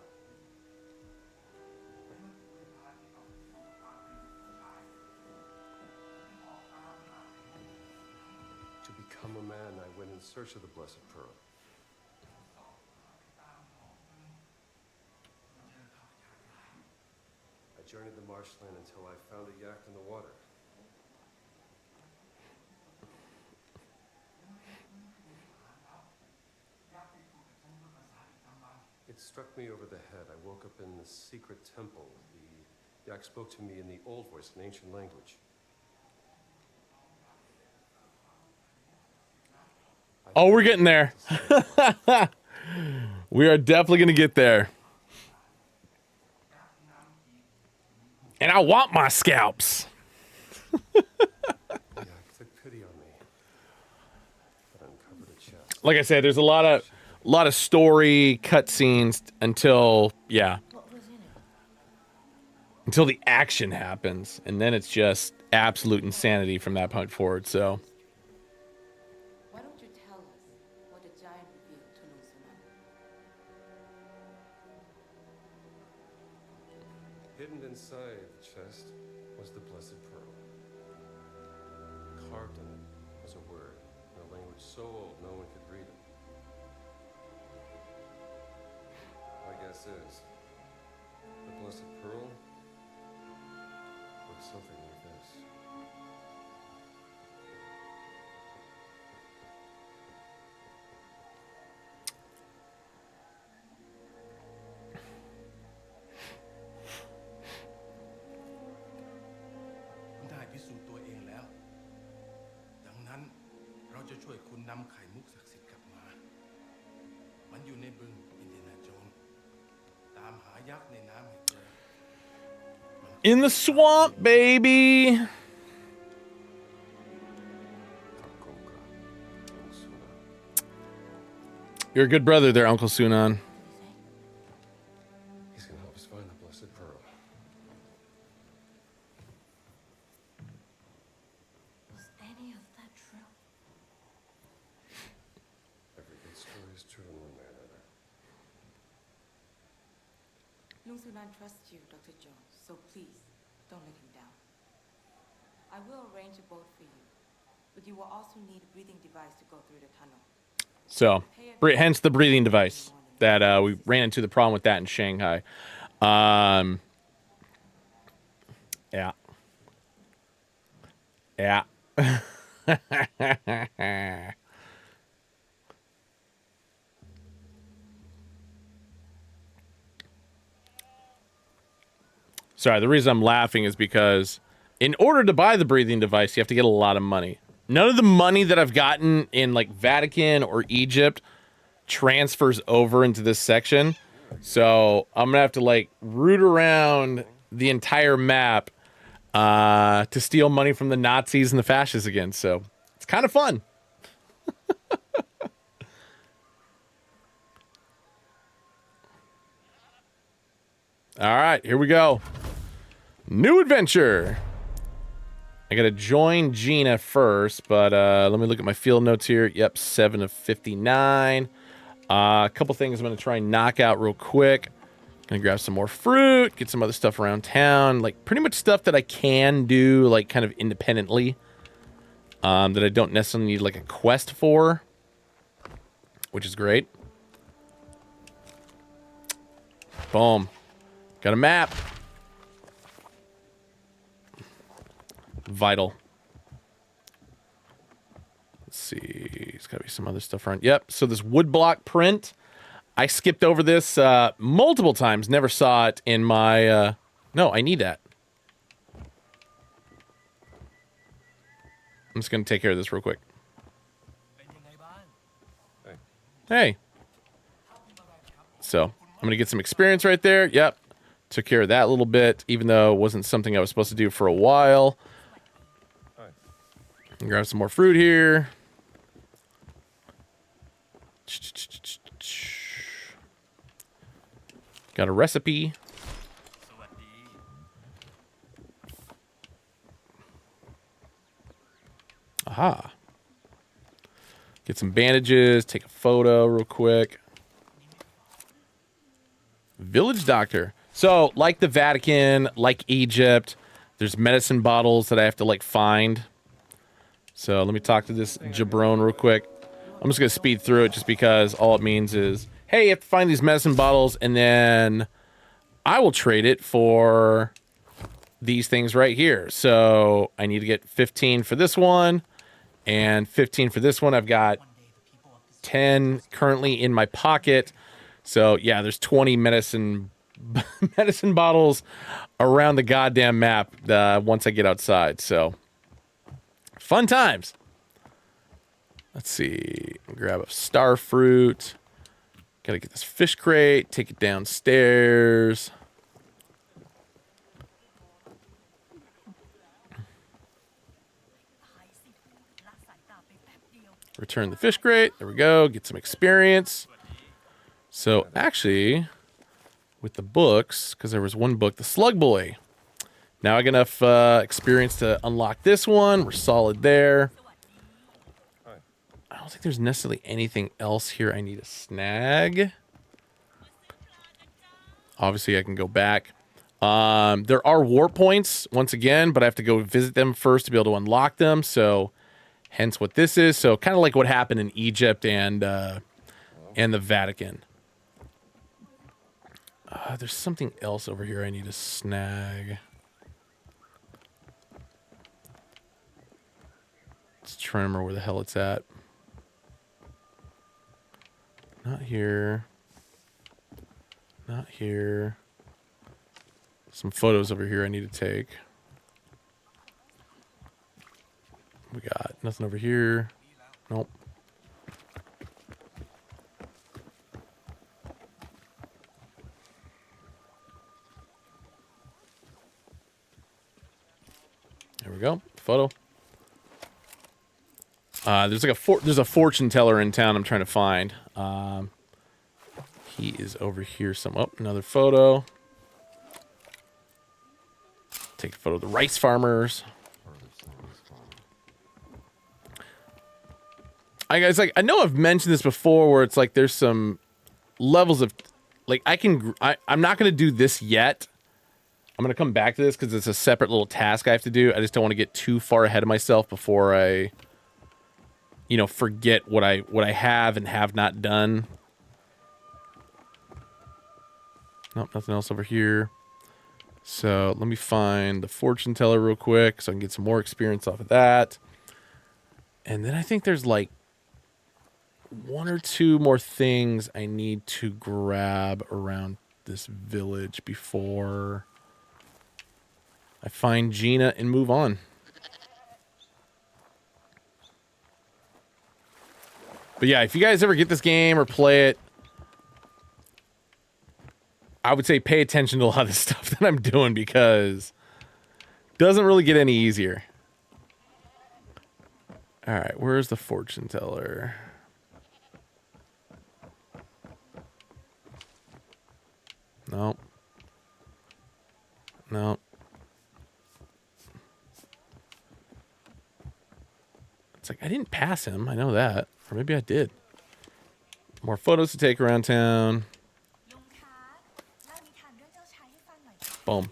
To become a man, I went in search of the blessed pearl. I journeyed the marshland until I found a yak in the water. It struck me over the head. I woke up in the secret temple, the Yak spoke to me in the old voice, an ancient language. Oh, we're getting there. We are definitely going to get there. And I want my scalps. Yak took pity on me. But uncovered a chest. Like I said, there's a lot of story cutscenes until, yeah, What was in it? until the action happens, and then it's just absolute insanity from that point forward. So, Why don't you tell us what the giant revealed to Uncle Sunan? Hidden inside the chest was the blessed pearl. Carved in it was a word in a language so old no one could read it. My guess is the blessed pearl looks something like this.คุณได้พิสูจน์ตัวเองแล้ว ดังนั้นเราจะช่วยคุณนำไข่มุกศักดิ์สิทธิ์กลับมา มันอยู่ในบึงอินเดียนาโจนส์ตามหายักษ์ในน้ำให้เจอ in the swamp, baby. You're a good brother there, Uncle Sunan. He's gonna help us find the blessed pearl. Was any of that true? Every good story is true in one way or another. Uncle Sunan trusts you, Dr. Jones, so please, don't let him down. I will arrange a boat for you, but you will also need a breathing device to go through the tunnel. So, hence the breathing device that we ran into the problem with that in Shanghai. Yeah. Yeah. Sorry, the reason I'm laughing is because in order to buy the breathing device, you have to get a lot of money. None of the money that I've gotten in like Vatican or Egypt transfers over into this section. So I'm gonna have to like root around the entire map to steal money from the Nazis and the fascists again. So it's kind of fun. All right, here we go. New adventure. I gotta join Gina first, but let me look at my field notes here. Yep, 7 of 59. A couple things I'm gonna try and knock out real quick. Gonna grab some more fruit, get some other stuff around town, like pretty much stuff that I can do like kind of independently, that I don't necessarily need like a quest for, which is great. Boom, got a map. Vital. Let's see. There's got to be some other stuff around. Yep. So this woodblock print, I skipped over this multiple times. Never saw it in my... No, I need that. I'm just going to take care of this real quick. Hey. So, I'm going to get some experience right there. Yep. Took care of that a little bit, even though it wasn't something I was supposed to do for a while. Grab some more fruit here. Got a recipe. Aha. Get some bandages, take a photo real quick. Village doctor. So, like the Vatican, like Egypt, there's medicine bottles that I have to, like, find. So, let me talk to this jabron real quick. I'm just going to speed through it just because all it means is, hey, you have to find these medicine bottles, and then I will trade it for these things right here. So, I need to get 15 for this one, and 15 for this one. I've got 10 currently in my pocket. So, yeah, there's 20 medicine medicine bottles around the goddamn map once I get outside. So fun times. Let's see. Grab a star fruit. Gotta get this fish crate. Take it downstairs. Return the fish crate. There we go. Get some experience. So actually, with the books, because there was one book, the Slug Boy. Now I got enough experience to unlock this one. We're solid there. I don't think there's necessarily anything else here I need to snag. Obviously, I can go back. There are warp points, once again, but I have to go visit them first to be able to unlock them. So, hence what this is. So, kind of like what happened in Egypt and the Vatican. There's something else over here I need to snag. Let's try to remember where the hell it's at. Not here. Not here. Some photos over here I need to take. We got nothing over here. Nope. There we go. Photo. There's like there's a fortune teller in town I'm trying to find. He is over here some. Oh, another photo. Take a photo of the rice farmers. I know I've mentioned this before where it's like there's some levels of like I'm not going to do this yet. I'm going to come back to this because it's a separate little task I have to do. I just don't want to get too far ahead of myself before I forget what I have and have not done. Nope, nothing else over here. So let me find the fortune teller real quick so I can get some more experience off of that. And then I think there's like one or two more things I need to grab around this village before I find Gina and move on. But yeah, if you guys ever get this game or play it, I would say pay attention to a lot of the stuff that I'm doing because it doesn't really get any easier. All right, where's the fortune teller? Nope. Nope. It's like I didn't pass him. I know that. Or maybe I did. More photos to take around town. Boom.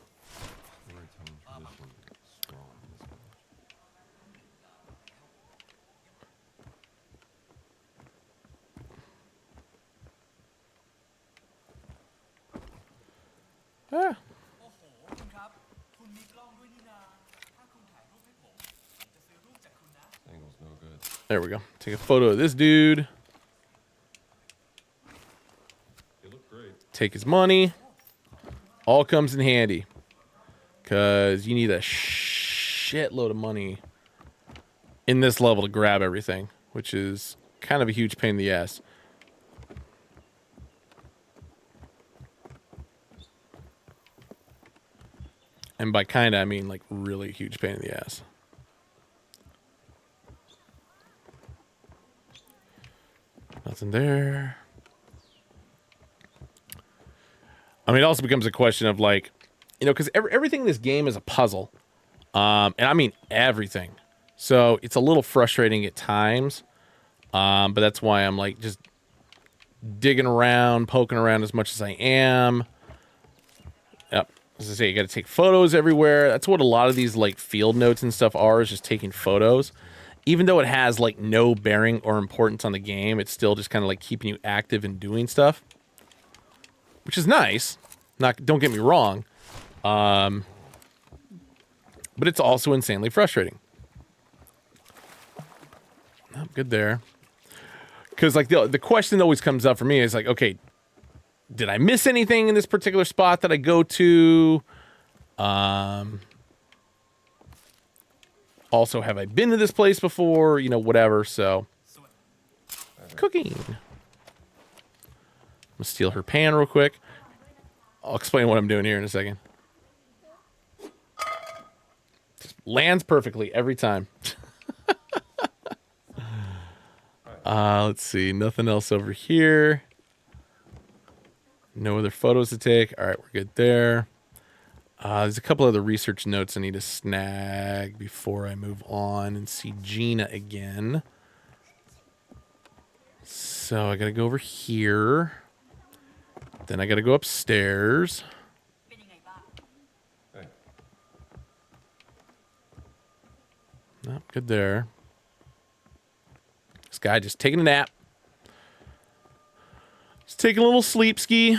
Ah. Angle's no good. There we go. Take a photo of this dude. You look great. Take his money. All comes in handy. Because you need a shitload of money in this level to grab everything. Which is kind of a huge pain in the ass. And by kinda, I mean like really huge pain in the ass. Nothing there. I mean, it also becomes a question of like, because everything in this game is a puzzle. And I mean everything. So it's a little frustrating at times. But that's why I'm like just digging around, poking around as much as I am. Yep. As I say, you got to take photos everywhere. That's what a lot of these like field notes and stuff are, is just taking photos. Even though it has like no bearing or importance on the game, it's still just kind of like keeping you active and doing stuff, which is nice. Don't get me wrong, but it's also insanely frustrating. I'm good there, because like the question that always comes up for me is like, okay, did I miss anything in this particular spot that I go to? Also, have I been to this place before? You know, whatever. So, cooking. I'm gonna steal her pan real quick. I'll explain what I'm doing here in a second. Just lands perfectly every time. Let's see. Nothing else over here. No other photos to take. All right, we're good there. There's a couple other research notes I need to snag before I move on and see Gina again. So I got to go over here. Then I got to go upstairs. Nope, good there. This guy just taking a nap. Just taking a little sleep ski.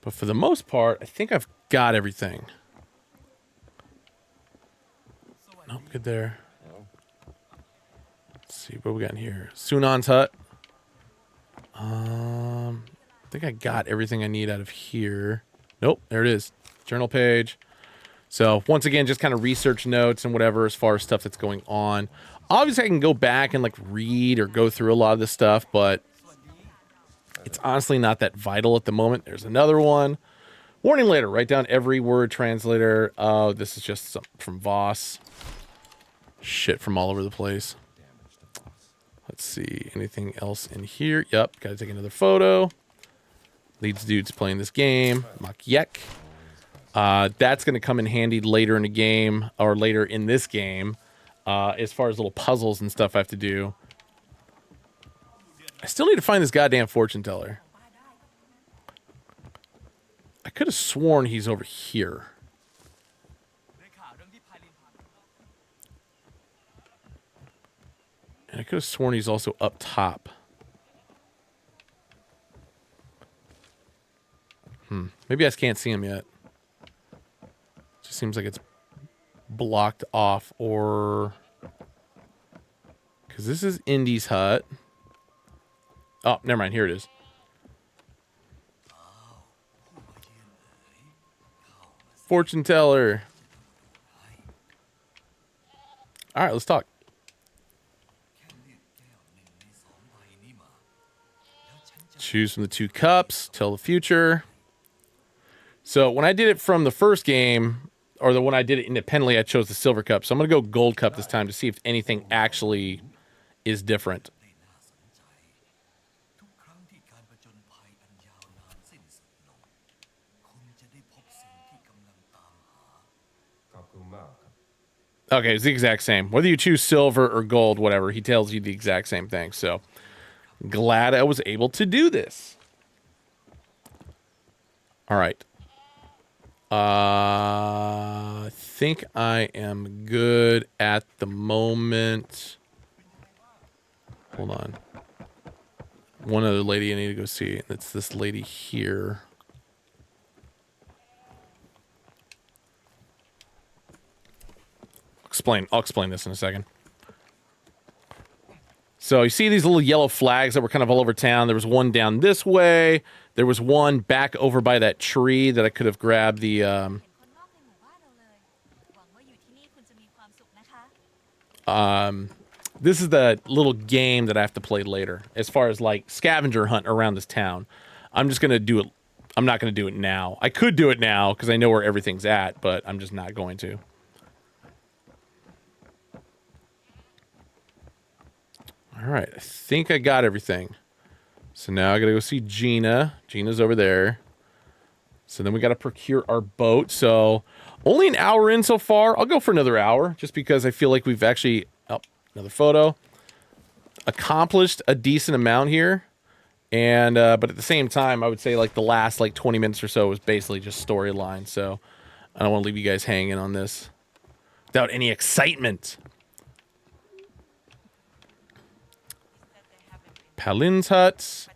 But for the most part, I think I've got everything. Nope, good there. Let's see what we got in here. Sunan's hut. I think I got everything I need out of here. Nope, there it is. Journal page. So once again, just kind of research notes and whatever as far as stuff that's going on. Obviously, I can go back and like read or go through a lot of this stuff, but it's honestly not that vital at the moment. There's another one. Warning later. Write down every word translator. Oh, this is just some from Voss. Shit from all over the place. Let's see. Anything else in here? Yep. Got to take another photo. Leads dudes playing this game. Makiek. That's going to come in handy later in the game, or later in this game, as far as little puzzles and stuff I have to do. I still need to find this goddamn fortune teller. I could have sworn he's over here. And I could have sworn he's also up top. Maybe I just can't see him yet. Just seems like it's blocked off, or... Because this is Indy's hut. Oh, never mind. Here it is. Fortune teller. All right, let's talk. Choose from the 2 cups. Tell the future. So when I did it from the first game, or when I did it independently, I chose the silver cup. So I'm going to go gold cup this time to see if anything actually is different. Okay, it's the exact same. Whether you choose silver or gold, whatever, he tells you the exact same thing. So glad I was able to do this. All right. I think I am good at the moment. Hold on. One other lady I need to go see. It's this lady here. I'll explain this in a second. So you see these little yellow flags that were kind of all over town. There was one down this way. There was one back over by that tree that I could have grabbed the... this is the little game that I have to play later, as far as like scavenger hunt around this town. I'm just going to do it. I'm not going to do it now. I could do it now because I know where everything's at, but I'm just not going to. All right, I think I got everything. So now I got to go see Gina. Gina's over there. So then we got to procure our boat. So only an hour in so far. I'll go for another hour just because I feel like we've actually, oh, another photo, accomplished a decent amount here. And, but at the same time, I would say like the last like 20 minutes or so was basically just storyline. So I don't want to leave you guys hanging on this without any excitement. Palin's hut.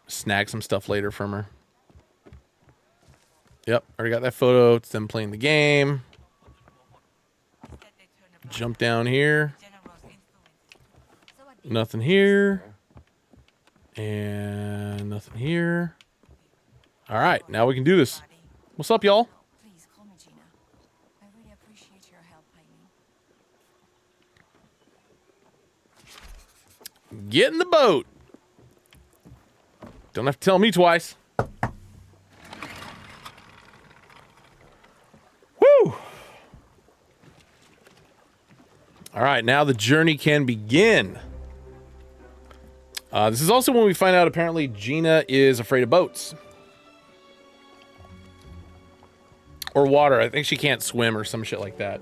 Snag some stuff later from her. Yep, already got that photo. It's them playing the game. Jump down here. General's influence. Nothing here. And nothing here. All right, now we can do this. What's up, y'all? Please call me Gina. I really appreciate your help, Jaime. Get in the boat. Don't have to tell me twice. Woo! All right, now the journey can begin. This is also when we find out apparently Gina is afraid of boats. Or water. I think she can't swim or some shit like that.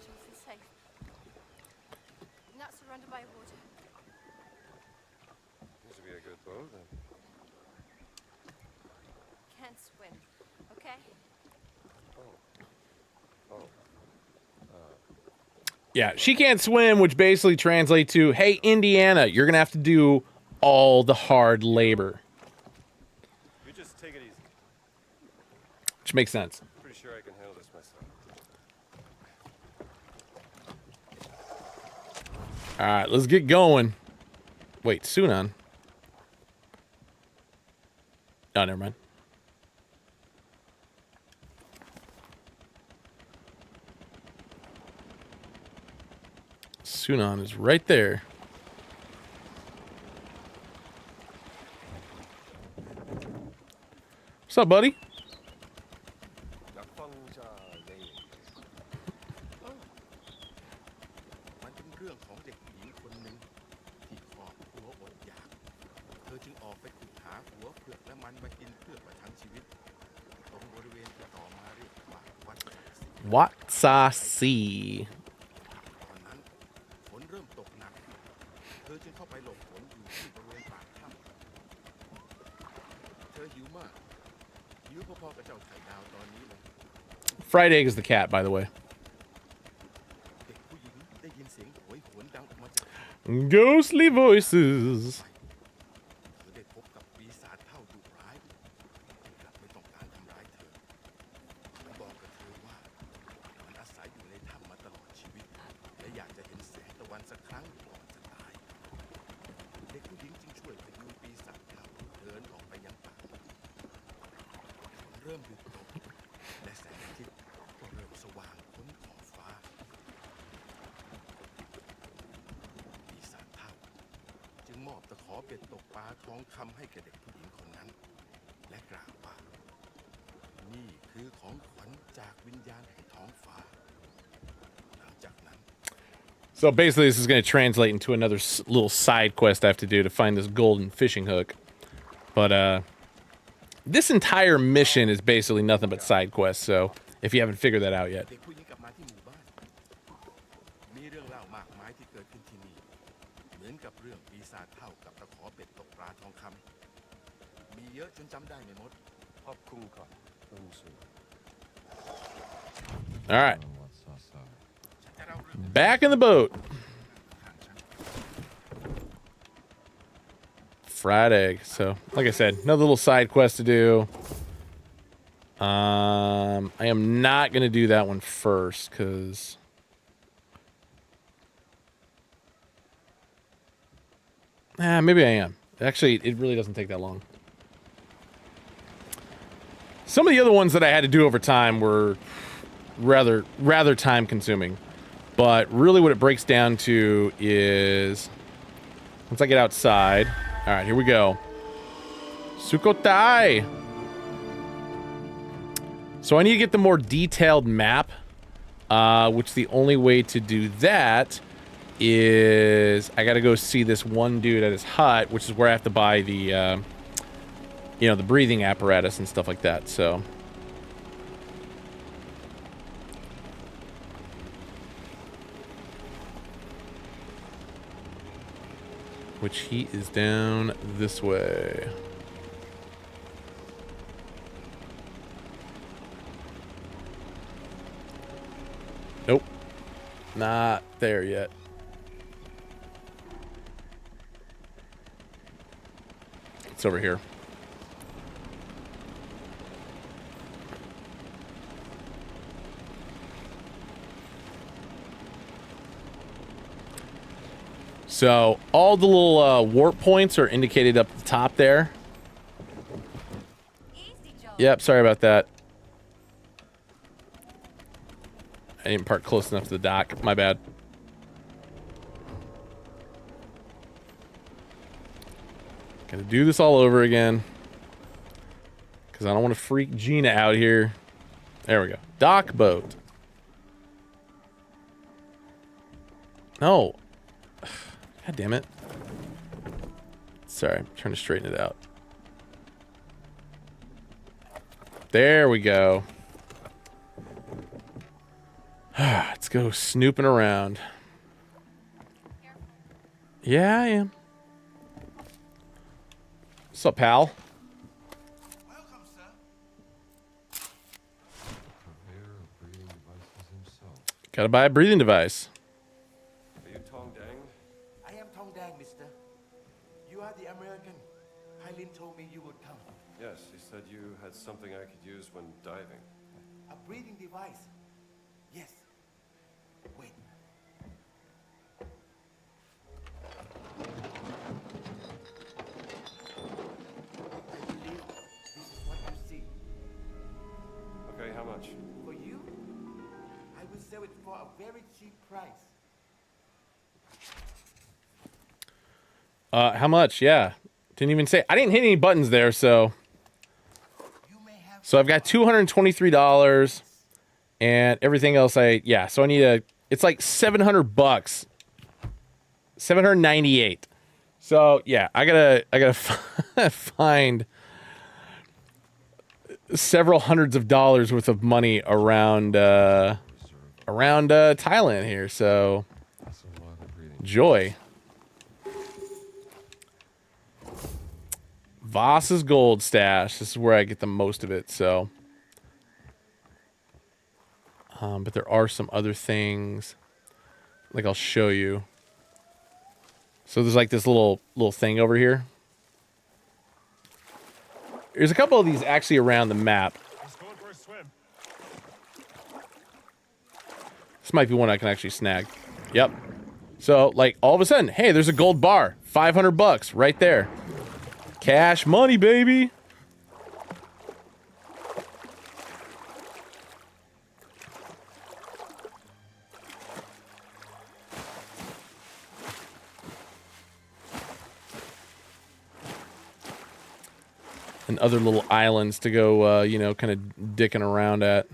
Jules is safe. Not surrounded by water. Seems to be a good boat, then. Can't swim. Okay? Yeah, she can't swim, which basically translates to, hey, Indiana, you're going to have to do all the hard labor. You just take it easy. Which makes sense. Pretty sure I can handle this myself. All right, let's get going. Wait, Sunan. Oh, never mind. Sunan is right there. What's up, buddy? อยากฟังจากใน มันเป็นเรื่องของเด็กผู้หญิงคนหนึ่งที่ครอบครัวอดอยากเธอจึงออกไปขุดหาหัวเผือกและมันมากินเพื่อประทังชีวิตตรงบริเวณที่ต่อมาเรียกว่าวัดศักดิ์สิทธิ์ Watsasi. ตอนนั้นฝนเริ่มตกหนักเธอจึงเข้าไปหลบฝนอยู่ที่บริเวณปากถ้ำเธอหิวมากหิวพอๆกับเจ้าไข่ดาวตอนนี้เลย Fried egg is the cat, by the way. เด็กผู้หญิงได้ยินเสียงโหยหวนดังออกมาจาก Ghostly voices. เธอได้พบกับปีศาจเท่าดุร้ายที่กลับไม่ต้องการทำร้ายเธอมันบอกกับเธอว่ามันอาศัยอยู่ในถ้ำมาตลอดชีวิตและอยากจะเห็นแสงตะวันสักครั้งก่อนจะตายเด็กผู้หญิงจึงช่วยพยุงปีศาจเท่าเดินออกไปยังป่าฝนเริ่มหยุดตกและแสงอาทิตย์ก็เริ่มสว่างพ้นขอบฟ้าปีศาจเท่าจึงมอบตะขอเบ็ดตกปลาทองคำให้แก่เด็กผู้หญิงคนนั้นและกล่าวว่านี่คือของขวัญจากวิญญาณแห่งท้องฟ้าหลังจากนั้น So basically, this is going to translate into another little side quest I have to do to find this golden fishing hook. But this entire mission is basically nothing but side quests. So if you haven't figured that out yet. เด็กผู้หญิงกลับมาที่หมู่บ้านมีเรื่องเล่ามากมายที่เกิดขึ้นที่นี่เหมือนกับเรื่องปีศาจเท่ากับตะขอเบ็ดตกปลาทองคำมีเยอะจนจำได้ไม่หมด ขอบคุณครับคุณสุ All right. Back in the boat. Fried egg. So, like I said, another little side quest to do. I am not going to do that one first because... maybe I am. Actually, it really doesn't take that long. Some of the other ones that I had to do over time were rather time consuming. But really what it breaks down to is once I get outside. All right, here we go. Sukhothai. So I need to get the more detailed map, which the only way to do that is I got to go see this one dude at his hut, which is where I have to buy the, you know, the breathing apparatus and stuff like that. So which he is down this way. Nope. Not there yet. It's over here. So all the little warp points are indicated up the top there. Yep, sorry about that. I didn't park close enough to the dock. My bad. Gotta do this all over again. Because I don't want to freak Gina out here. There we go. Dock boat. No. God damn it. Sorry, I'm trying to straighten it out. There we go. Let's go snooping around. Yeah, I am. What's up, pal? Welcome, sir. Purveyor of breathing devices himself. Gotta buy a breathing device. Are you Tong Dang? I am Tong Dang, mister. You are the American. Hailin told me you would come. Yes, he said you had something I could use when diving. A breathing device. Yes. Wait. I believe this is what you see. Okay, how much? For you, I will sell it for a very cheap price. How much? Yeah. Didn't even say. I didn't hit any buttons there, so. You may have So I've got $223 and everything else yeah, so I need it's like $700. 798. So, yeah, I gotta find several hundreds of dollars worth of money around Thailand here. So, That's a lot of breathing. joy. Voss's gold stash. This is where I get the most of it, so. But there are some other things. Like I'll show you. So there's like this little thing over here. There's a couple of these actually around the map. He's going for a swim. This might be one I can actually snag. Yep. So like all of a sudden, hey, there's a gold bar. $500 right there. Cash money, baby. And other little islands to go, you know, kind of dicking around at.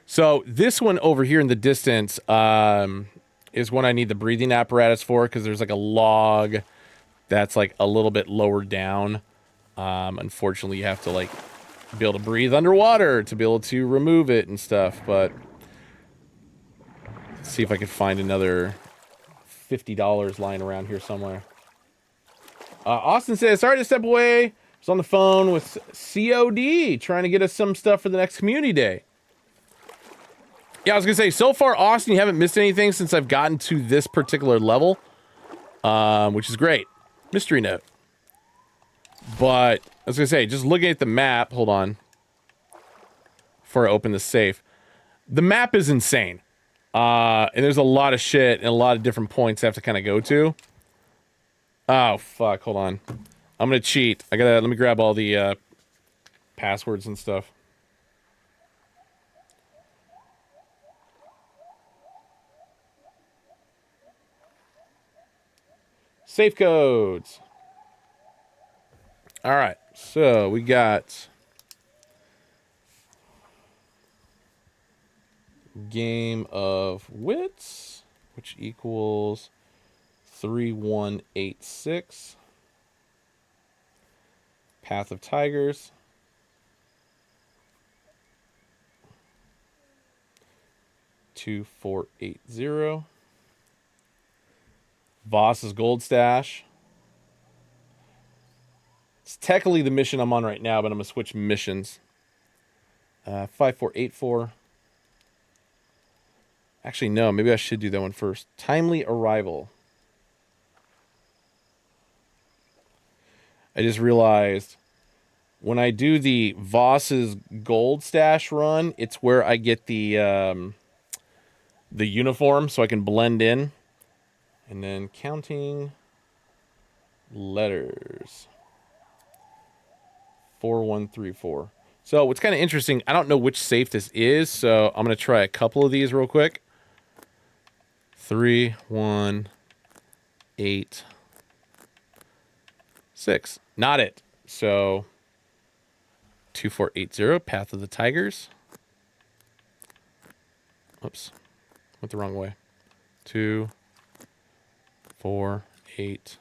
So this one over here in the distance is one I need the breathing apparatus for because there's like a log that's like a little bit lower down. Unfortunately, you have to like be able to breathe underwater to be able to remove it and stuff. But let's see if I can find another $50 lying around here somewhere. Austin says, sorry to step away. I was on the phone with COD trying to get us some stuff for the next community day. Yeah, I was going to say, so far, Austin, you haven't missed anything since I've gotten to this particular level, which is great. Mystery note. But I was going to say, just looking at the map, hold on, before I open the safe. The map is insane. And there's a lot of shit and a lot of different points I have to kind of go to. Oh, fuck, hold on. I'm going to cheat. Let me grab all the passwords and stuff. Safe codes. All right, so we got game of wits, which equals 3186. Path of Tigers. $2480. Voss's gold stash. It's technically the mission I'm on right now, but I'm going to switch missions. 5484. Actually, no. Maybe I should do that one first. Timely arrival. I just realized when I do the Voss's gold stash run, it's where I get the uniform so I can blend in. And then counting letters. 4134. So what's kind of interesting, I don't know which safe this is, so I'm going to try a couple of these real quick. 3, 1, 8, 6. Not it. So 2480, Path of the Tigers. Oops. Went the wrong way. 2, 4, 8.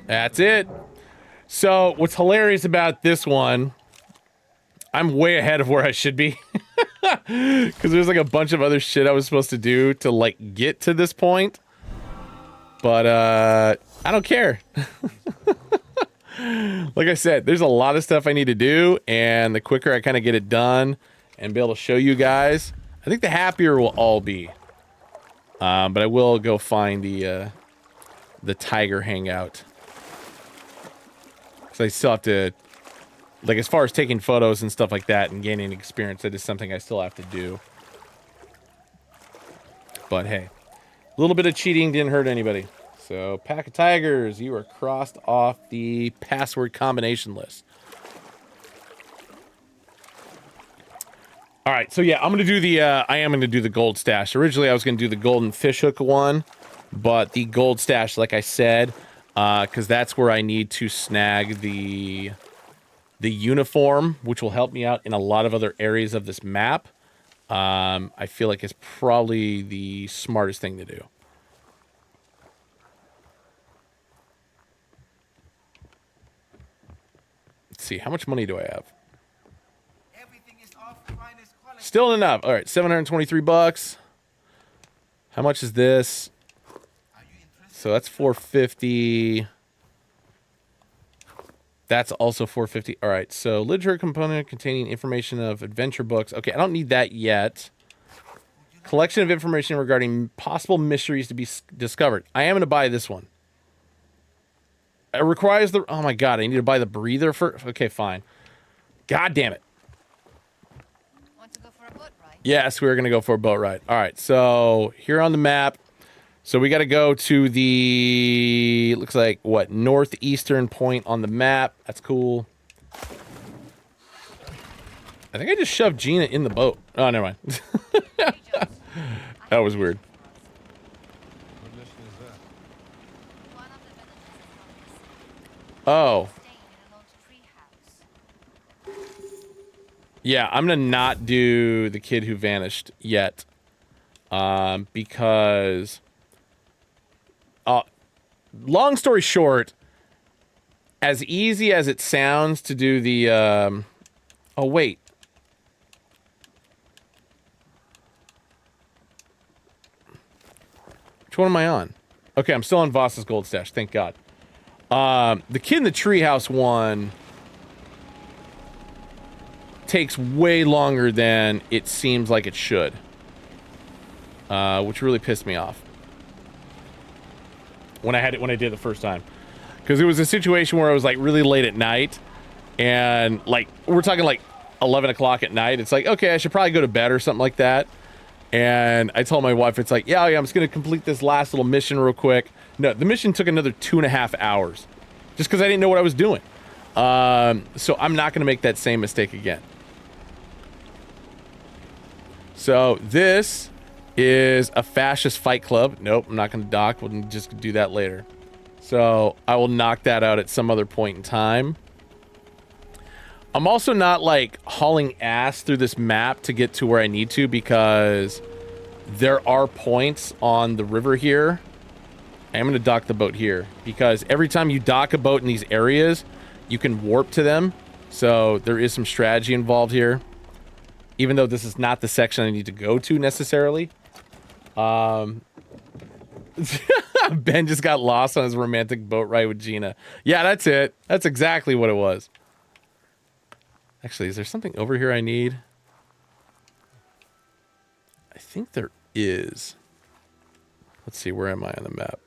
That's it. So what's hilarious about this one, I'm way ahead of where I should be. Because there's like a bunch of other shit I was supposed to do to like get to this point. But I don't care. Like I said, there's a lot of stuff I need to do, and the quicker I kind of get it done and be able to show you guys, I think the happier we'll all be. But I will go find the tiger hangout. So I still have to, like, as far as taking photos and stuff like that and gaining experience, that is something I still have to do. But hey, a little bit of cheating didn't hurt anybody. So, pack of tigers, you are crossed off the password combination list. All right, so yeah, I'm gonna do the. I am gonna do the gold stash. Originally, I was gonna do the golden fishhook one, but the gold stash, like I said, because that's where I need to snag the uniform, which will help me out in a lot of other areas of this map. I feel like it's probably the smartest thing to do. Let's see, how much money do I have? Everything is of finest quality. Still enough. All right, 723 bucks. How much is this? So that's 450. That's also 450. All right, so literature component containing information of adventure books. Okay, I don't need that yet. Collection of information regarding possible mysteries to be discovered. I am going to buy this one. It requires the... Oh, my God. I need to buy the breather first. Okay, fine. God damn it. Want to go for a boat ride? Yes, we're going to go for a boat ride. All right, so here on the map. So we got to go to the... Looks like, what, northeastern point on the map. That's cool. I think I just shoved Gina in the boat. Oh, never mind. That was weird. What mission is that? One of the villagers has gone missing. Oh. Staying in an old tree house. Yeah, I'm going to not do the kid who vanished yet. Because... long story short, as easy as it sounds to do the... oh, wait. Which one am I on? Okay, I'm still on Voss's gold stash, thank God. The kid in the treehouse one takes way longer than it seems like it should. Which really pissed me off. When I did it the first time. Because it was a situation where I was like really late at night. And like, we're talking like 11 o'clock at night. It's like, okay, I should probably go to bed or something like that. And I told my wife, it's like, yeah, I'm just going to complete this last little mission real quick. No, the mission took another 2.5 hours. Just because I didn't know what I was doing. So I'm not going to make that same mistake again. So this is a fascist fight club. Nope, I'm not going to dock. We'll just do that later. So I will knock that out at some other point in time. I'm also not like hauling ass through this map to get to where I need to because there are points on the river here. I'm going to dock the boat here because every time you dock a boat in these areas, you can warp to them. So there is some strategy involved here, even though this is not the section I need to go to necessarily. Ben just got lost on his romantic boat ride with Gina. Yeah, that's it. That's exactly what it was. Actually, is there something over here I need? I think there is. Let's see, where am I on the map?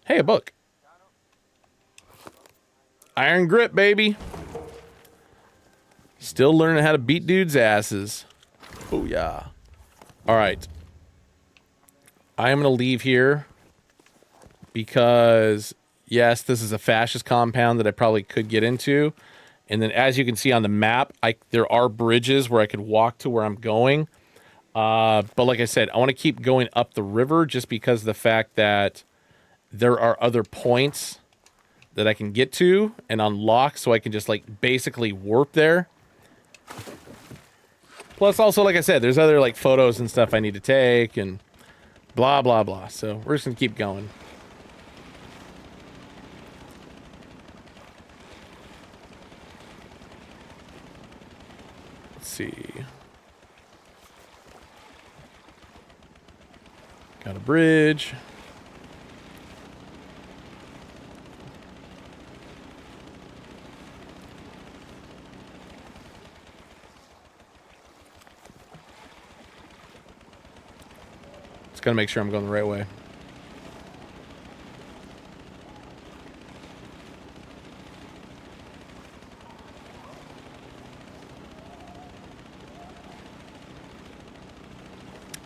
Hey, a book. Iron grip, baby. Still learning how to beat dudes' asses. Oh, yeah. All right. I am going to leave here because, yes, this is a fascist compound that I probably could get into. And then as you can see on the map, there are bridges where I could walk to where I'm going. But like I said, I want to keep going up the river just because of the fact that there are other points that I can get to and unlock so I can just like basically warp there. Plus also, like I said, there's other like photos and stuff I need to take and blah, blah, blah. So we're just gonna keep going. Let's see. Got a bridge. Gotta make sure I'm going the right way.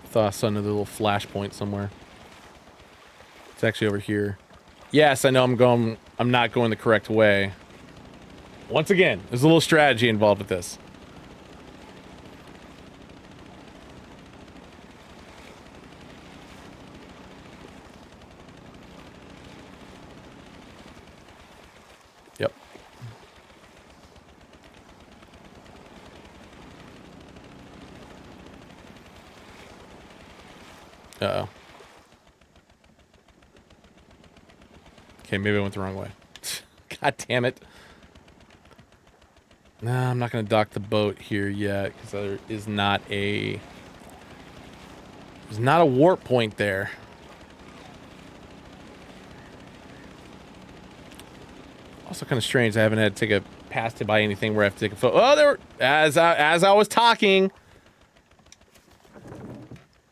Thought I saw another little flashpoint somewhere. It's actually over here. Yes, I know I'm not going the correct way. Once again, there's a little strategy involved with this. Yep. Uh-oh. Okay, maybe I went the wrong way. God damn it. No, I'm not going to dock the boat here yet because there is not a... There's not a warp point there. Also kind of strange. I haven't had to take a pass to buy anything where I have to take a photo. Oh, there. As I was talking,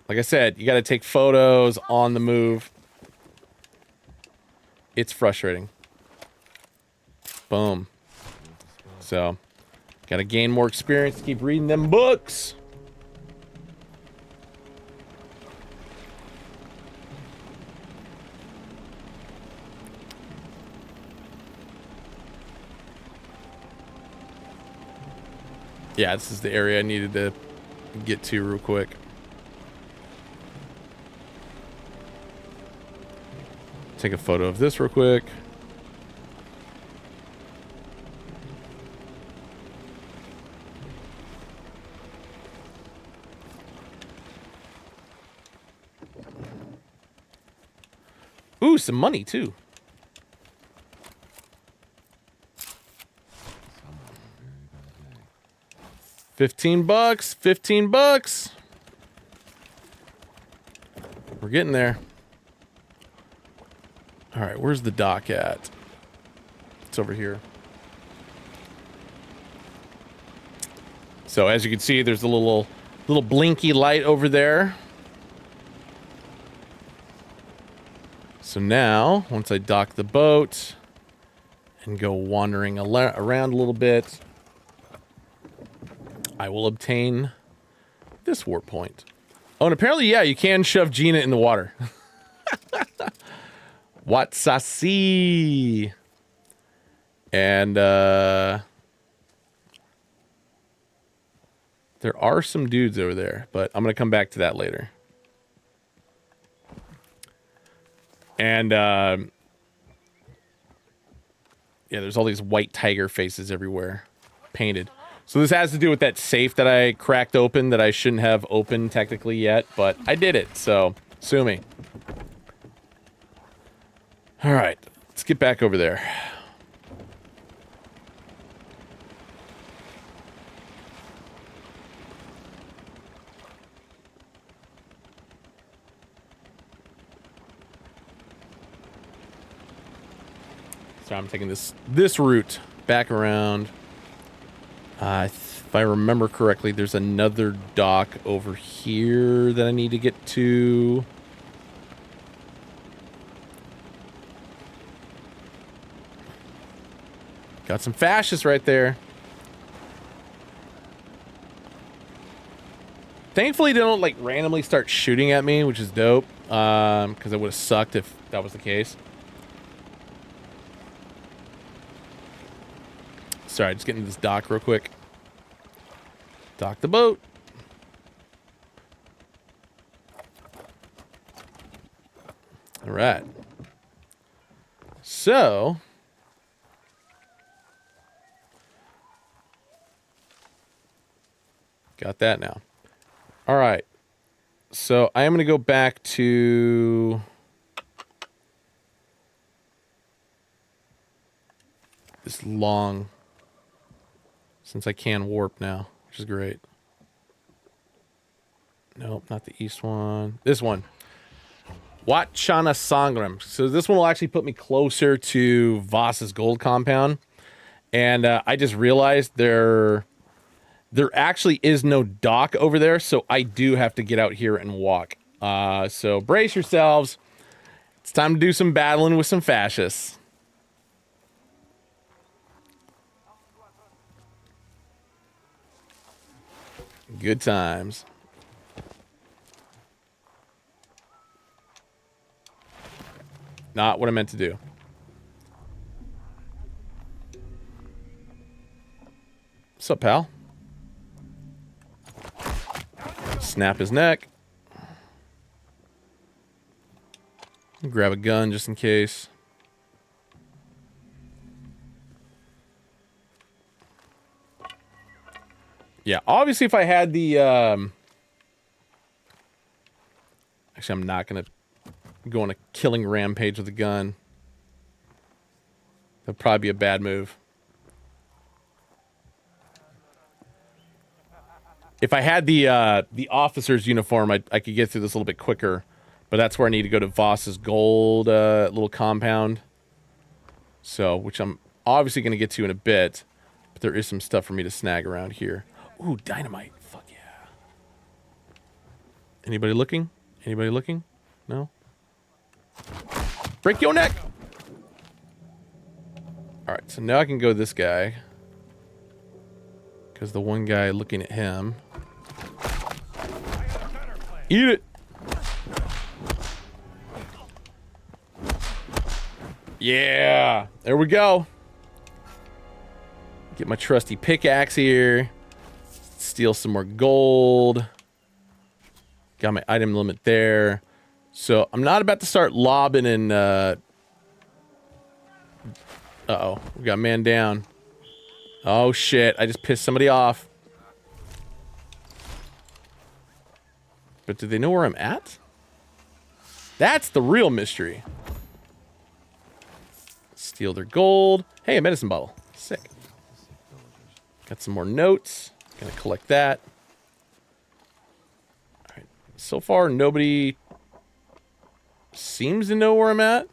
like I said, you got to take photos on the move. It's frustrating. Boom. So, got to gain more experience to keep reading them books. Yeah, this is the area I needed to get to real quick. Take a photo of this real quick. Ooh, some money too. $15. 15 bucks. We're getting there. All right, where's the dock at? It's over here. So as you can see, there's a little blinky light over there. So now, once I dock the boat and go wandering around a little bit, I will obtain this warp point. Oh, and apparently, yeah, you can shove Gina in the water. What's I see? And there are some dudes over there, but I'm going to come back to that later. And yeah, there's all these white tiger faces everywhere, painted. So this has to do with that safe that I cracked open that I shouldn't have opened technically yet, but I did it, so sue me. All right, let's get back over there. sure I'm taking this route back around. If I remember correctly, there's another dock over here that I need to get to. Got some fascists right there. Thankfully, they don't like randomly start shooting at me, which is dope. Because it would have sucked if that was the case. Sorry, just getting to this dock real quick. Dock the boat. All right. So, got that now. All right. So I am going to go back to this long, since I can warp now, which is great. Nope, not the east one. This one. Wat Chana Sangram. So this one will actually put me closer to Voss's gold compound. And I just realized there actually is no dock over there, so I do have to get out here and walk. So brace yourselves. It's time to do some battling with some fascists. Good times. Not what I meant to do. What's up, pal? Snap his neck. Grab a gun just in case. Yeah, obviously if I had the... Actually, I'm not going to go on a killing rampage with a gun. That'd probably be a bad move. If I had the officer's uniform, I could get through this a little bit quicker. But that's where I need to go to Voss's gold little compound. So, which I'm obviously going to get to in a bit. But there is some stuff for me to snag around here. Ooh, dynamite. Fuck yeah. Anybody looking? Anybody looking? No? Break your neck! Alright, so now I can go this guy. Because the one guy looking at him... Eat it! Yeah! There we go. Get my trusty pickaxe here. Steal some more gold. Got my item limit there. So, I'm not about to start lobbing and, uh-oh. We got a man down. Oh, shit. I just pissed somebody off. But do they know where I'm at? That's the real mystery. Steal their gold. Hey, a medicine bottle. Sick. Got some more notes. Gonna collect that. Alright. So far, nobody seems to know where I'm at.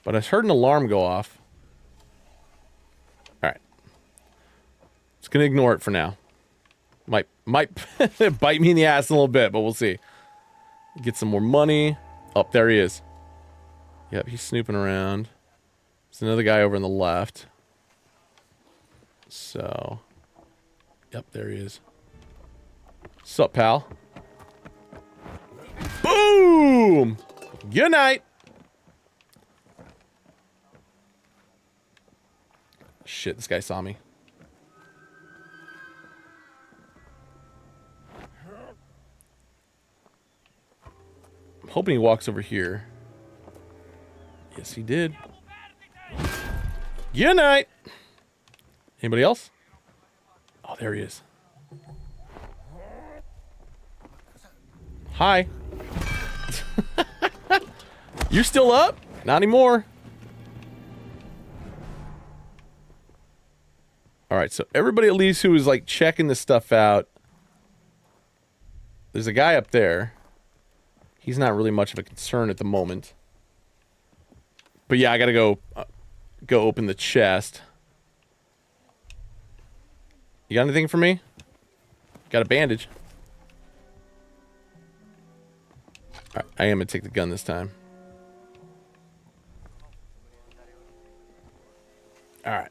But I heard an alarm go off. Alright. Just gonna ignore it for now. Might bite me in the ass in a little bit, but we'll see. Get some more money. Oh, there he is. Yep, he's snooping around. There's another guy over on the left. So, yep, there he is. Sup, pal? Boom! Good night! Shit, this guy saw me. I'm hoping he walks over here. Yes, he did. Good night! Anybody else? Oh, there he is. Hi. You're still up? Not anymore. Alright, so everybody at least who was like checking this stuff out. There's a guy up there. He's not really much of a concern at the moment. But yeah, I gotta go go open the chest. You got anything for me? Got a bandage. All right, I am gonna take the gun this time. All right,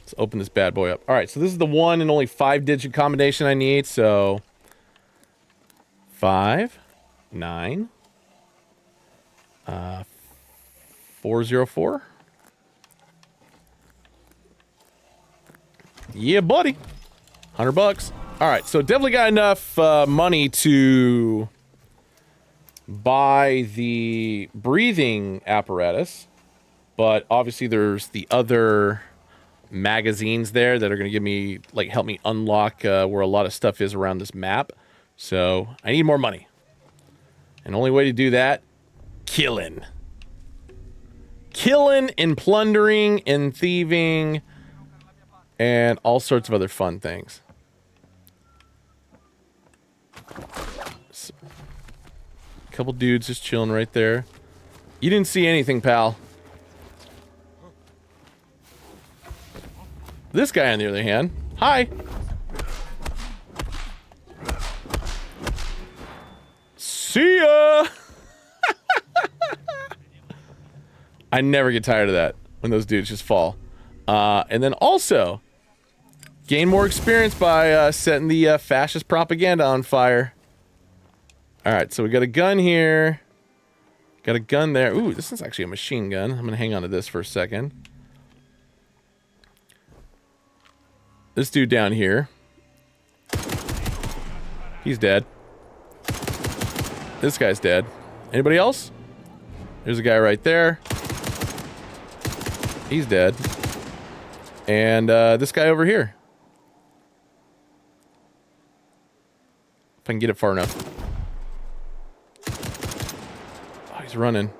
let's open this bad boy up. All right, so this is the 1 and only 5-digit combination I need. So 5 9 404. Yeah, buddy. $100. All right, so definitely got enough money to buy the breathing apparatus, but obviously there's the other magazines there that are going to give me, like, help me unlock where a lot of stuff is around this map. So I need more money, and the only way to do that, killing and plundering and thieving and all sorts of other fun things. So, a couple dudes just chilling right there. You didn't see anything, pal. This guy, on the other hand, hi. See ya. I never get tired of that when those dudes just fall. And then also gain more experience by setting the fascist propaganda on fire. All right, so we got a gun here. Got a gun there. Ooh, this is actually a machine gun. I'm going to hang on to this for a second. This dude down here. He's dead. This guy's dead. Anybody else? There's a guy right there. He's dead. And this guy over here. If I can get it far enough. Oh, he's running.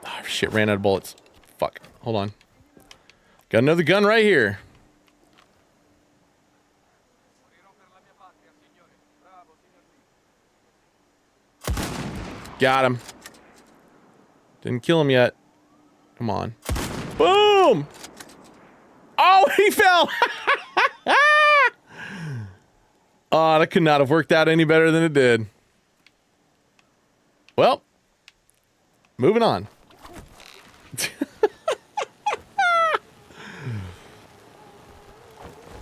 Oh, shit, ran out of bullets. Fuck. Hold on. Got another gun right here. Got him. Didn't kill him yet. Come on. Boom! Oh, he fell! Oh, that could not have worked out any better than it did. Well, moving on.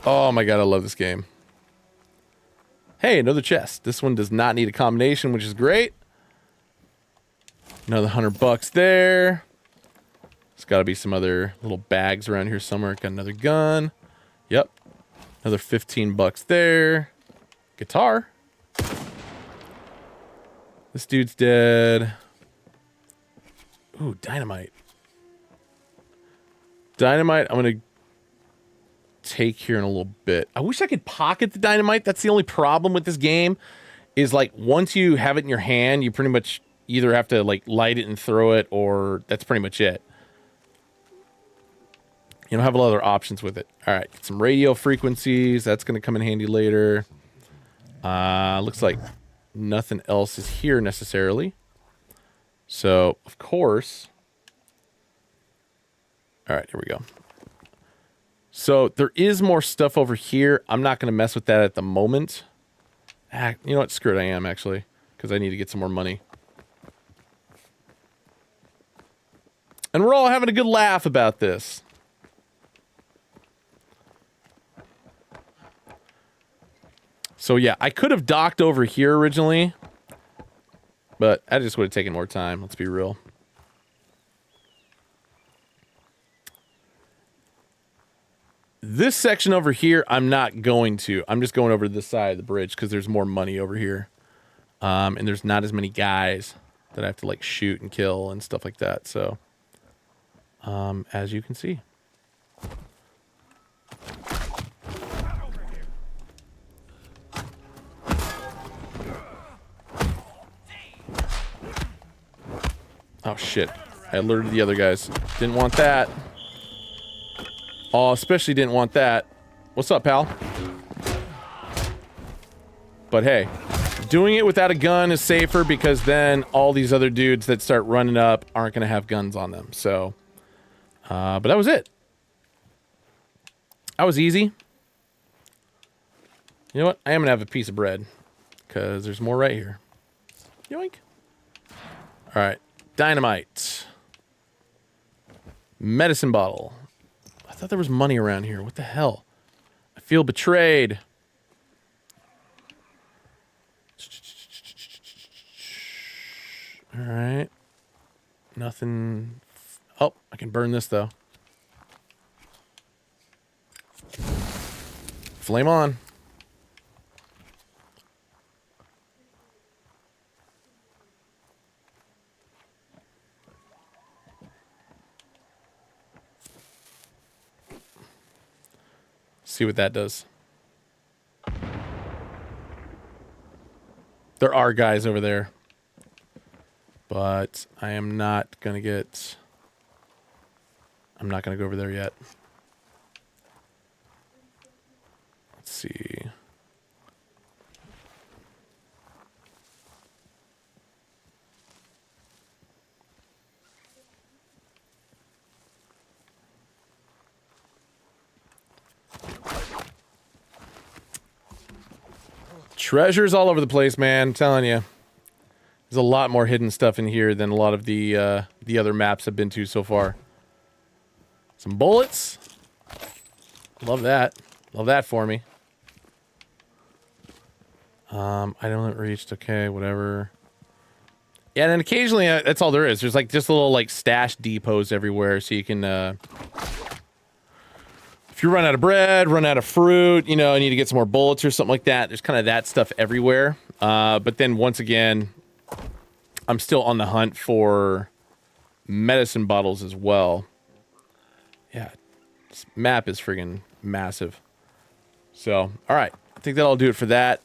Oh my god, I love this game. Hey, another chest. This one does not need a combination, which is great. Another $100 there. There's got to be some other little bags around here somewhere. Got another gun. Yep. Another $15 there. Guitar. This dude's dead. Ooh, dynamite. Dynamite, I'm going to take here in a little bit. I wish I could pocket the dynamite. That's the only problem with this game. Is like, once you have it in your hand, you pretty much either have to like light it and throw it, or that's pretty much it. You don't have a lot of other options with it. All right, get some radio frequencies. That's going to come in handy later. Looks like nothing else is here necessarily. So, of course. All right, here we go. So, there is more stuff over here. I'm not going to mess with that at the moment. You know what? Screw it, I am actually. Because I need to get some more money. And we're all having a good laugh about this. So yeah, I could have docked over here originally, but I just would have taken more time, let's be real. This section over here, I'm not going to. I'm just going over to this side of the bridge because there's more money over here. And there's not as many guys that I have to like shoot and kill and stuff like that, so... as you can see. Oh shit. I alerted the other guys. Didn't want that. Oh, especially didn't want that. What's up, pal? But hey, Doing it without a gun is safer because then all these other dudes that start running up aren't going to have guns on them. So, but that was it. That was easy. You know what? I am going to have a piece of bread because there's more right here. Yoink. All right. Dynamite. Medicine bottle. I thought there was money around here. What the hell? I feel betrayed. All right. Nothing. Oh, I can burn this, though. Flame on. See what that does. There are guys over there. But I am not going to get... I'm not going to go over there yet. Let's see. Treasures all over the place, man. I'm telling you. There's a lot more hidden stuff in here than a lot of the other maps I've been to so far. Some bullets. Love that. Love that for me. Item reached. Okay, whatever. Yeah, and then occasionally that's all there is. There's like just little like stash depots everywhere, so you can. If you run out of bread, run out of fruit, you know, need to get some more bullets or something like that. There's kind of that stuff everywhere. But then once again, I'm still on the hunt for medicine bottles as well. Yeah, this map is friggin' massive. So, all right. I think that'll do it for that.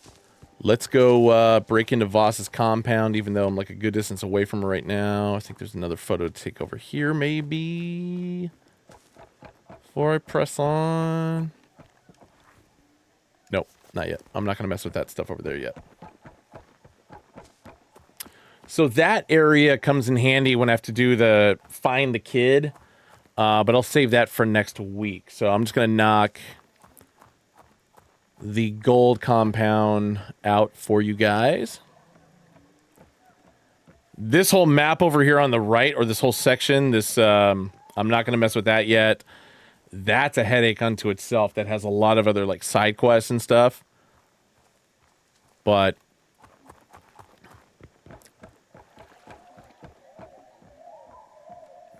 Let's go break into Voss's compound, even though I'm like a good distance away from her right now. I think there's another photo to take over here, maybe. Before I press on. Nope, not yet. I'm not going to mess with that stuff over there yet. So that area comes in handy when I have to do the find the kid. But I'll save that for next week. So I'm just going to knock the gold compound out for you guys. This whole map over here on the right, or this whole section, this I'm not going to mess with that yet. That's a headache unto itself that has a lot of other like side quests and stuff. But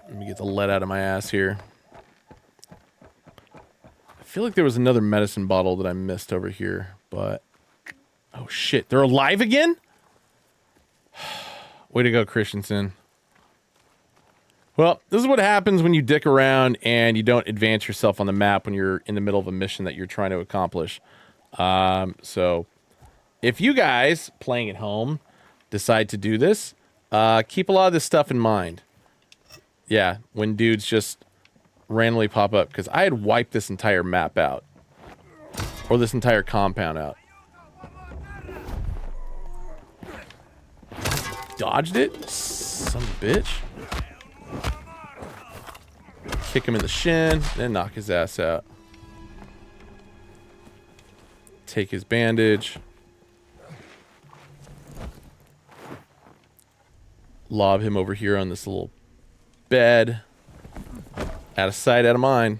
let me get the lead out of my ass here. I feel like there was another medicine bottle that I missed over here, but... Oh, shit. They're alive again? Way to go, Christensen. Well, this is what happens when you dick around and you don't advance yourself on the map when you're in the middle of a mission that you're trying to accomplish. So, if you guys, playing at home, decide to do this, keep a lot of this stuff in mind. Yeah, when dudes just randomly pop up. Because I had wiped this entire map out. Or this entire compound out. Dodged it? Son of a bitch. Kick him in the shin, then knock his ass out. Take his bandage. Lob him over here on this little bed. Out of sight, out of mind.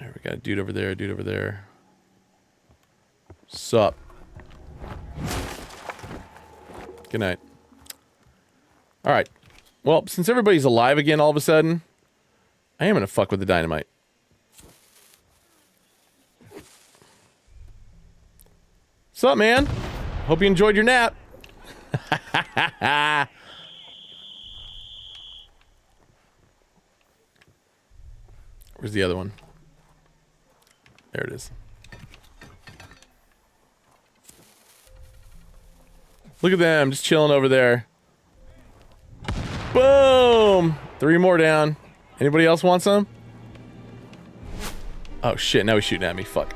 Alright, we got a dude over there, a dude over there. Sup? Good night. Alright. Well, since everybody's alive again all of a sudden, I am gonna fuck with the dynamite. Sup, man? Hope you enjoyed your nap. Where's the other one? There it is. Look at them, just chilling over there. Boom! 3 more down. Anybody else want some? Oh shit, now he's shooting at me. Fuck.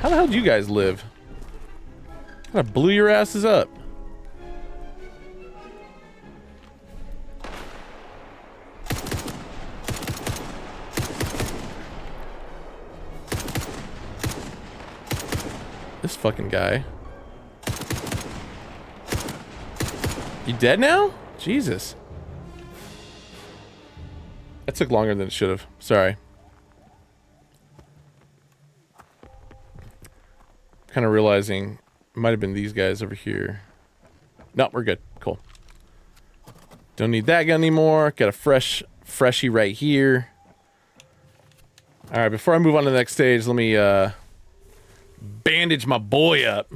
How the hell do you guys live? Kind of blew your asses up. This fucking guy. You dead now? Jesus. That took longer than it should have. Sorry. Kind of realizing it might have been these guys over here. No, we're good. Cool. Don't need that gun anymore. Got a freshie right here. All right, before I move on to the next stage, let me bandage my boy up.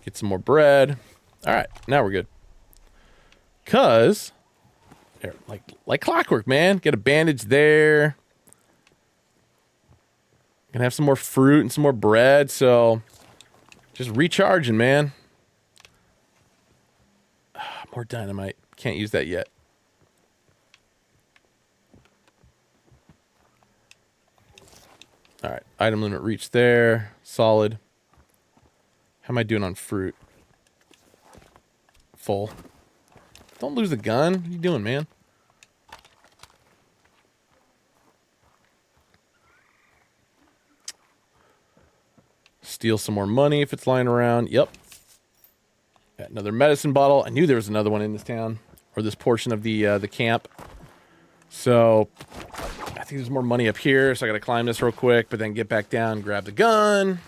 Get some more bread. All right, now we're good. Cause, like clockwork, man. Get a bandage there. Gonna have some more fruit and some more bread. So, just recharging, man. More dynamite. Can't use that yet. All right, item limit reached there. Solid. How am I doing on fruit? Full. Don't lose the gun. What are you doing, man? Steal some more money if it's lying around. Yep. Got another medicine bottle. I knew there was another one in this town. Or this portion of the camp. So, I think there's more money up here. So I gotta climb this real quick. But then get back down, grab the gun.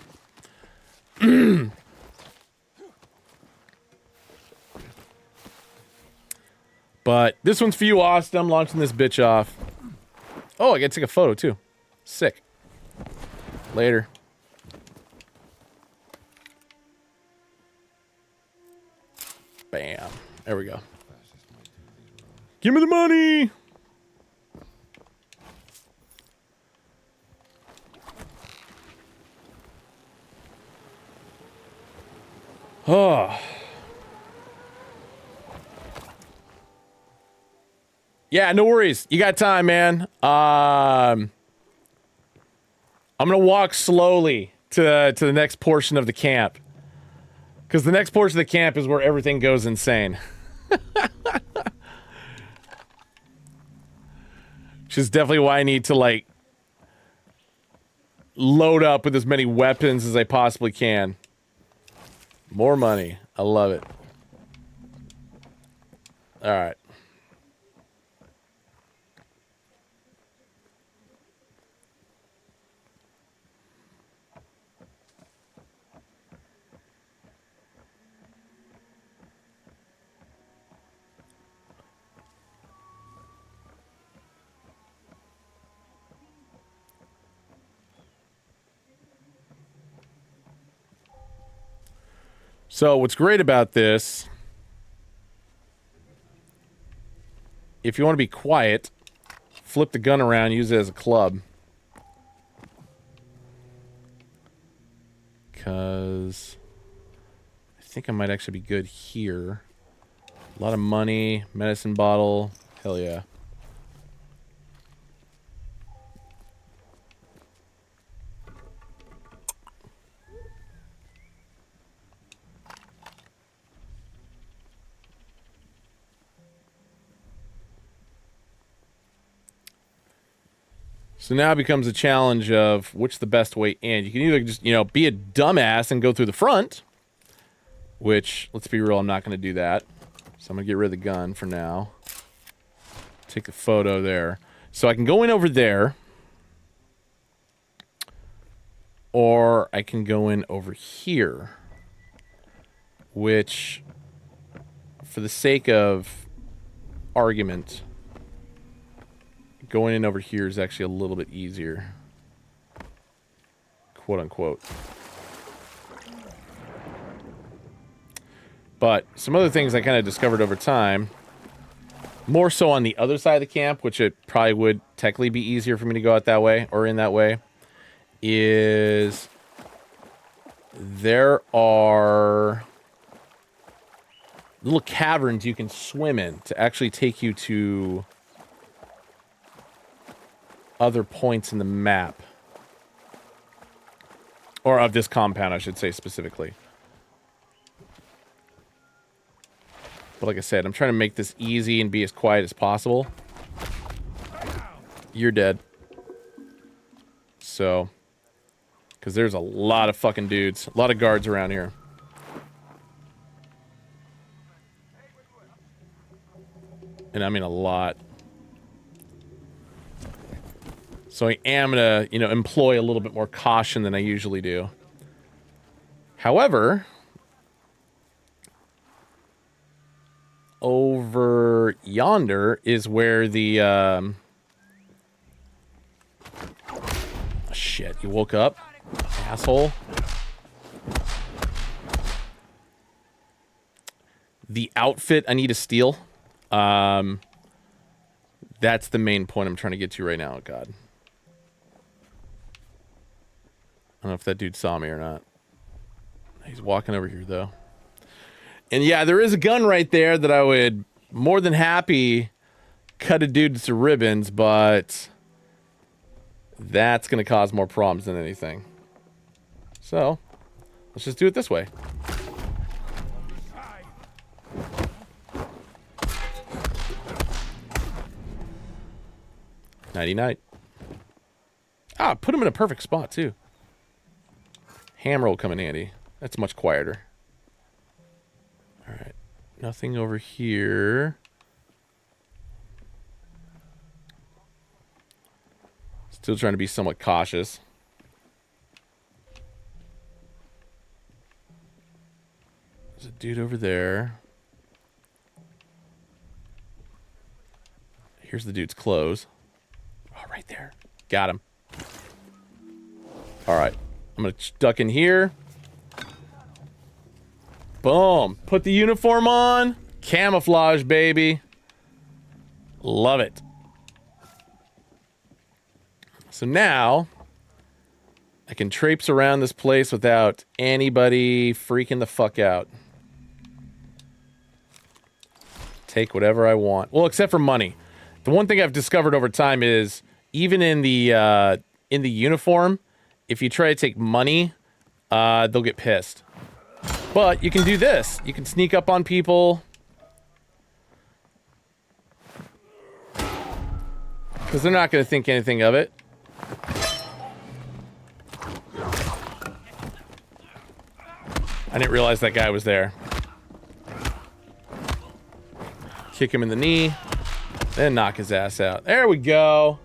But this one's for you, Austin. I'm launching this bitch off. Oh, I gotta take a photo too. Sick. Later. Bam. There we go. Give me the money. Oh. Yeah, no worries. You got time, man. I'm gonna walk slowly to the next portion of the camp. Because the next portion of the camp is where everything goes insane. Which is definitely why I need to, like, load up with as many weapons as I possibly can. More money. I love it. Alright. So what's great about this, if you want to be quiet, flip the gun around, use it as a club. Because I think I might actually be good here. A lot of money, medicine bottle, hell yeah. So now it becomes a challenge of what's the best way in. You can either just, you know, be a dumbass and go through the front, which, let's be real, I'm not going to do that. So I'm going to get rid of the gun for now. Take the photo there. So I can go in over there, or I can go in over here, which, for the sake of argument, going in over here is actually a little bit easier. Quote unquote. But some other things I kind of discovered over time, more so on the other side of the camp, which it probably would technically be easier for me to go out that way or in that way, is there are little caverns you can swim in to actually take you to other points in the map. Or of this compound, I should say specifically. But like I said, I'm trying to make this easy and be as quiet as possible. You're dead. So, because there's a lot of fucking dudes. A lot of guards around here. And I mean a lot. So I am going to, you know, employ a little bit more caution than I usually do. However, over yonder is where the... shit, you woke up? Asshole. The outfit I need to steal. That's the main point I'm trying to get to right now. Oh, God. I don't know if that dude saw me or not. He's walking over here, though. And yeah, there is a gun right there that I would more than happy cut a dude to ribbons, but that's going to cause more problems than anything. So, let's just do it this way. Nighty-night. Ah, put him in a perfect spot, too. Hammer will come in handy. That's much quieter. Alright. Nothing over here. Still trying to be somewhat cautious. There's a dude over there. Here's the dude's clothes. Oh, right there. Got him. Alright. I'm going to duck in here. Boom. Put the uniform on. Camouflage, baby. Love it. So now, I can traipse around this place without anybody freaking the fuck out. Take whatever I want. Well, except for money. The one thing I've discovered over time is, even in the uniform, if you try to take money, they'll get pissed. But you can do this. You can sneak up on people. Because they're not going to think anything of it. I didn't realize that guy was there. Kick him in the knee. Then knock his ass out. There we go.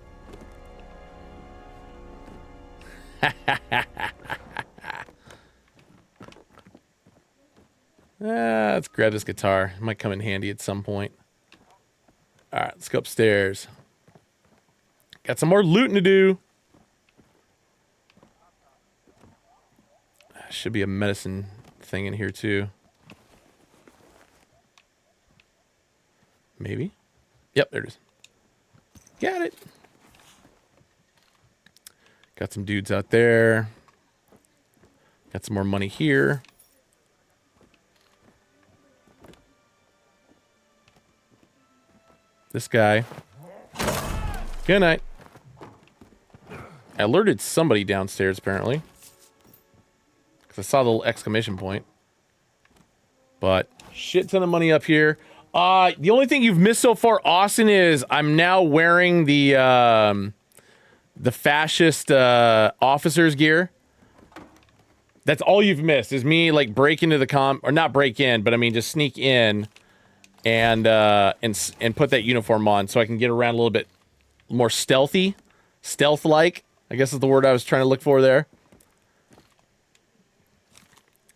Let's grab this guitar. It might come in handy at some point. Alright, let's go upstairs. Got some more looting to do. Should be a medicine thing in here too. Maybe. Yep, there it is. Got it. Got some dudes out there. Got some more money here. This guy. Good night. I alerted somebody downstairs, apparently. Because I saw the little exclamation point. But, shit ton of money up here. The only thing you've missed so far, Austin, is I'm now wearing the fascist officer's gear. That's all you've missed, is me, like, break into the or not break in, but I mean just sneak in and put that uniform on so I can get around a little bit more stealthy. Stealth-like, I guess is the word I was trying to look for there.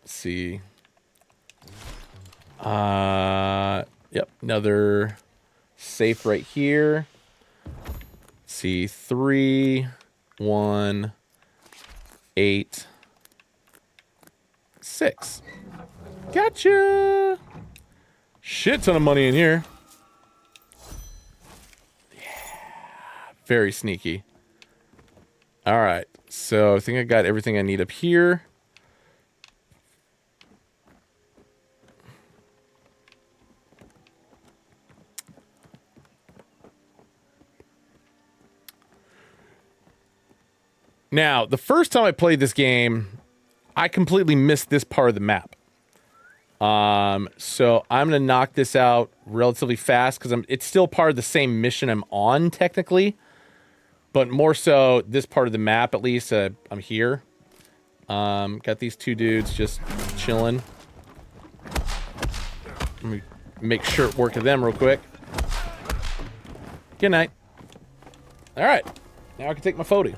Let's see. Yep, another safe right here. Let's see, 3, 1, 8, 6. Gotcha! Shit ton of money in here. Yeah, very sneaky. Alright, so I think I got everything I need up here. Now, the first time I played this game, I completely missed this part of the map. So I'm going to knock this out relatively fast because it's still part of the same mission I'm on, technically. But more so, this part of the map, at least, I'm here. Got these two dudes just chilling. Let me make shirt work of them real quick. Good night. All right. Now I can take my photo.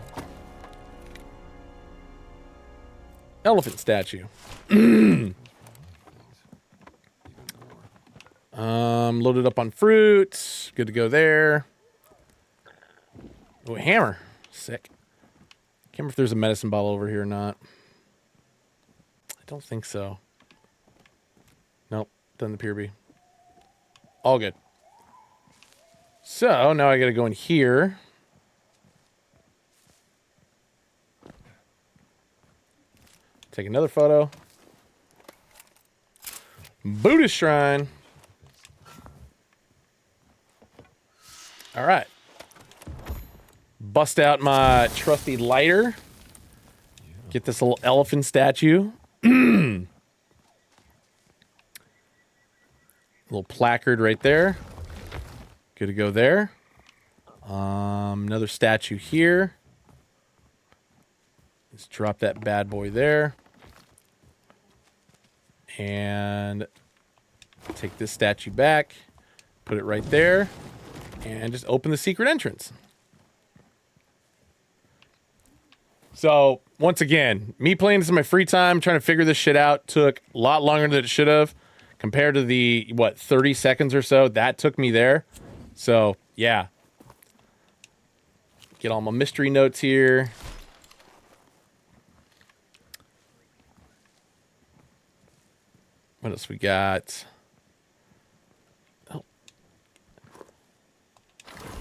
Elephant statue. Loaded up on fruits. Good to go there. Oh, a hammer. Sick. Can't remember if there's a medicine bottle over here or not. I don't think so. Nope. Doesn't appear to be. All good. So, now I gotta go in here. Take another photo. Buddhist shrine. All right. Bust out my trusty lighter. Get this little elephant statue. Little placard right there. Good to go there. Another statue here. Let's drop that bad boy there. And take this statue back. Put it right there. And just open the secret entrance. So, once again, me playing this in my free time, trying to figure this shit out, took a lot longer than it should have. Compared to the, 30 seconds or so that took me there. So, yeah. Get all my mystery notes here. What else we got? Oh.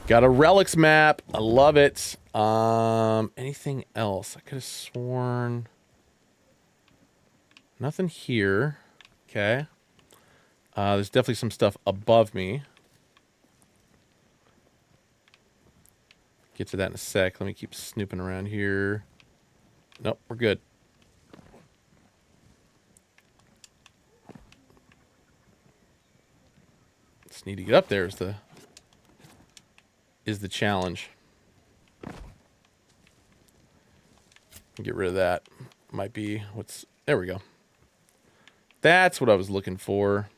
Got a relics map. I love it. Anything else? I could have sworn nothing here. Okay. There's definitely some stuff above me. Get to that in a sec. Let me keep snooping around here. Nope, we're good. Just need to get up there is the challenge. Get rid of that. Might be what's... There we go. That's what I was looking for.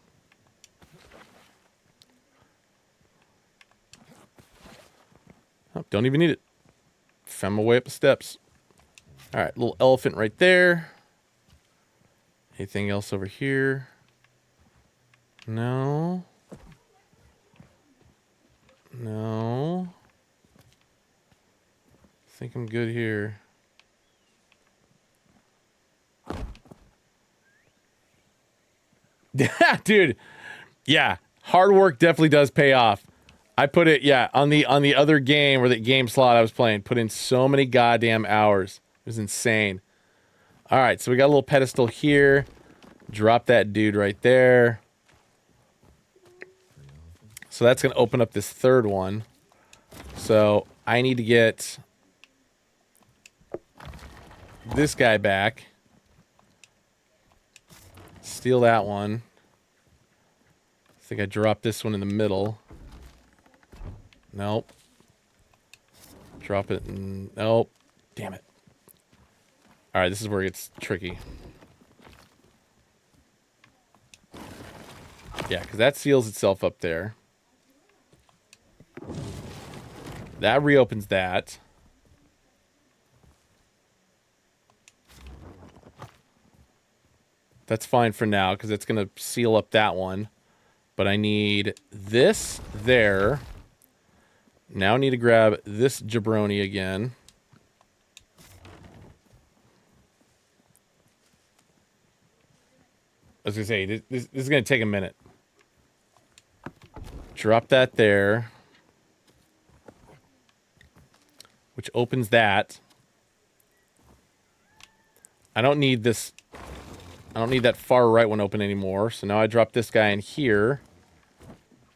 Oh, don't even need it. Found my way up the steps. All right, little elephant right there. Anything else over here? No. No. I think I'm good here. Dude. Yeah, hard work definitely does pay off. I put it, on the other game, or the game slot I was playing, put in so many goddamn hours. It was insane. All right, so we got a little pedestal here. Drop that dude right there. So that's going to open up this third one. So I need to get this guy back. Steal that one. I think I dropped this one in the middle. Nope. Drop it. Nope. Damn it. All right, this is where it gets tricky. Yeah, because that seals itself up there. That reopens that. That's fine for now, because it's going to seal up that one. But I need this there. Now I need to grab this jabroni again. I was going to say, this is going to take a minute. Drop that there. Which opens that. I don't need this. I don't need that far right one open anymore. So now I drop this guy in here.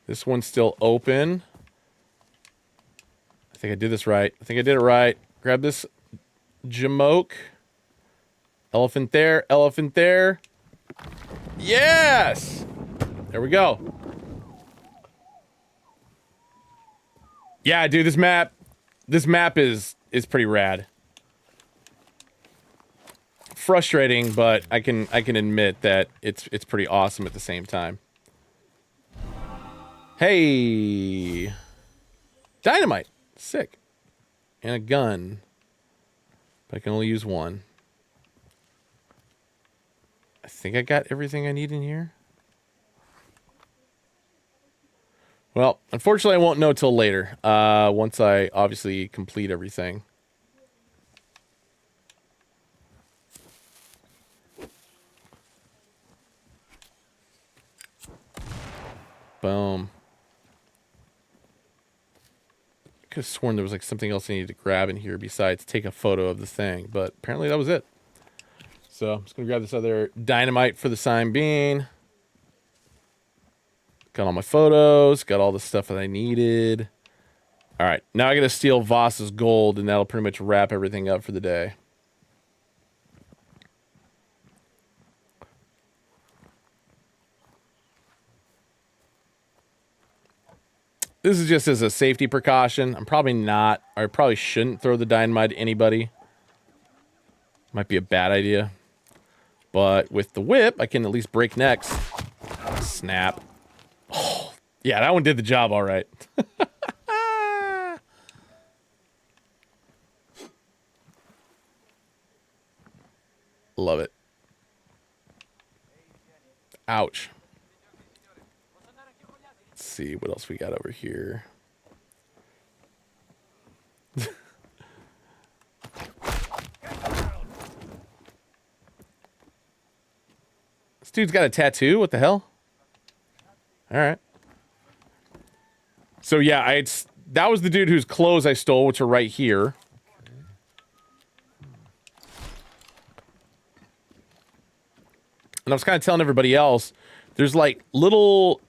This one's still open. I think I did this right. I think I did it right. Grab this Jamoke. Elephant there. Elephant there. Yes! There we go. Yeah, dude, this map is pretty rad. Frustrating, but I can admit that it's pretty awesome at the same time. Hey, dynamite, sick, and a gun, but I can only use one. I think I got everything I need in here. Well, unfortunately, I won't know till later. Once I obviously complete everything. Boom. I could have sworn there was like something else I needed to grab in here besides take a photo of the thing, but apparently that was it. So I'm just gonna grab this other dynamite for the time being. Got all my photos, got all the stuff that I needed. All right, now I gotta steal Voss's gold, and that'll pretty much wrap everything up for the day. This is just as a safety precaution. I probably shouldn't throw the dynamite at anybody. Might be a bad idea. But with the whip, I can at least break necks. Snap. Oh, yeah, that one did the job all right. Love it. Ouch. Let's see what else we got over here. This dude's got a tattoo? What the hell? All right. So yeah, that was the dude whose clothes I stole, which are right here. And I was kind of telling everybody else, there's like little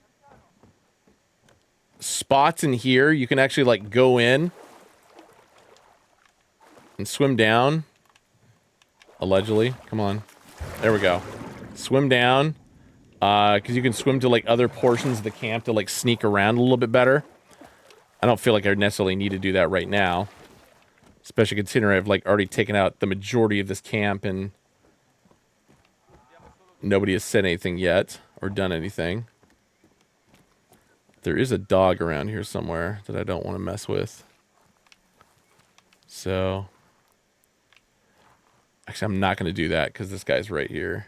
spots in here you can actually like go in and swim down. Allegedly. Come on. There we go. Swim down. Because you can swim to like other portions of the camp to like sneak around a little bit better. I don't feel like I necessarily need to do that right now. Especially considering I've like already taken out the majority of this camp and nobody has said anything yet or done anything. There is a dog around here somewhere that I don't want to mess with. So, actually, I'm not going to do that because this guy's right here.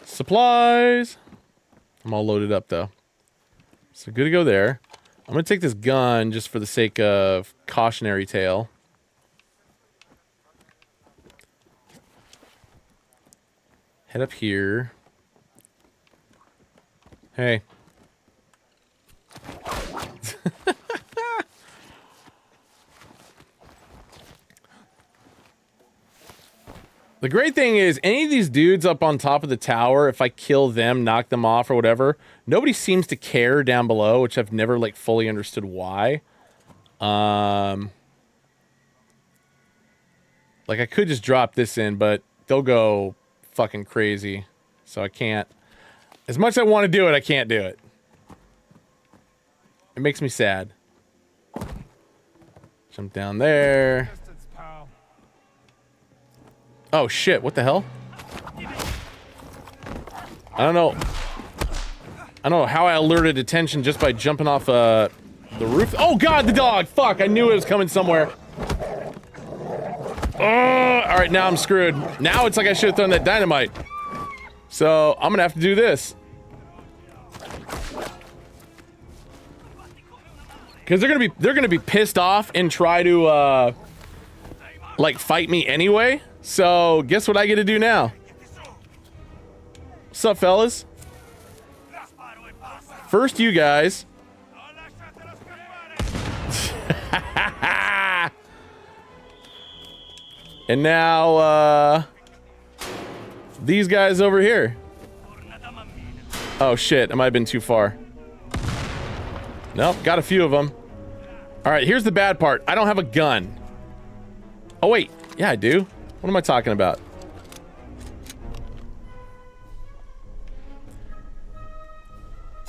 Supplies! I'm all loaded up, though. So, good to go there. I'm going to take this gun just for the sake of cautionary tale. Head up here. Hey. The great thing is, any of these dudes up on top of the tower, if I kill them, knock them off or whatever, nobody seems to care down below, which I've never, like, fully understood why. Like, I could just drop this in, but they'll go fucking crazy. So I can't. As much as I want to do it, I can't do it. It makes me sad. Jump down there. Oh shit, what the hell? I don't know how I alerted attention just by jumping off the roof. Oh god, the dog! Fuck, I knew it was coming somewhere. Alright, now I'm screwed. Now it's like I should have thrown that dynamite. So, I'm gonna have to do this. Because they're gonna be pissed off and try to, like, fight me anyway. So, guess what I get to do now? What's up, fellas? First, you guys. And now, these guys over here. Oh, shit. I might have been too far. Nope, got a few of them. All right, here's the bad part. I don't have a gun. Oh, wait. Yeah, I do. What am I talking about?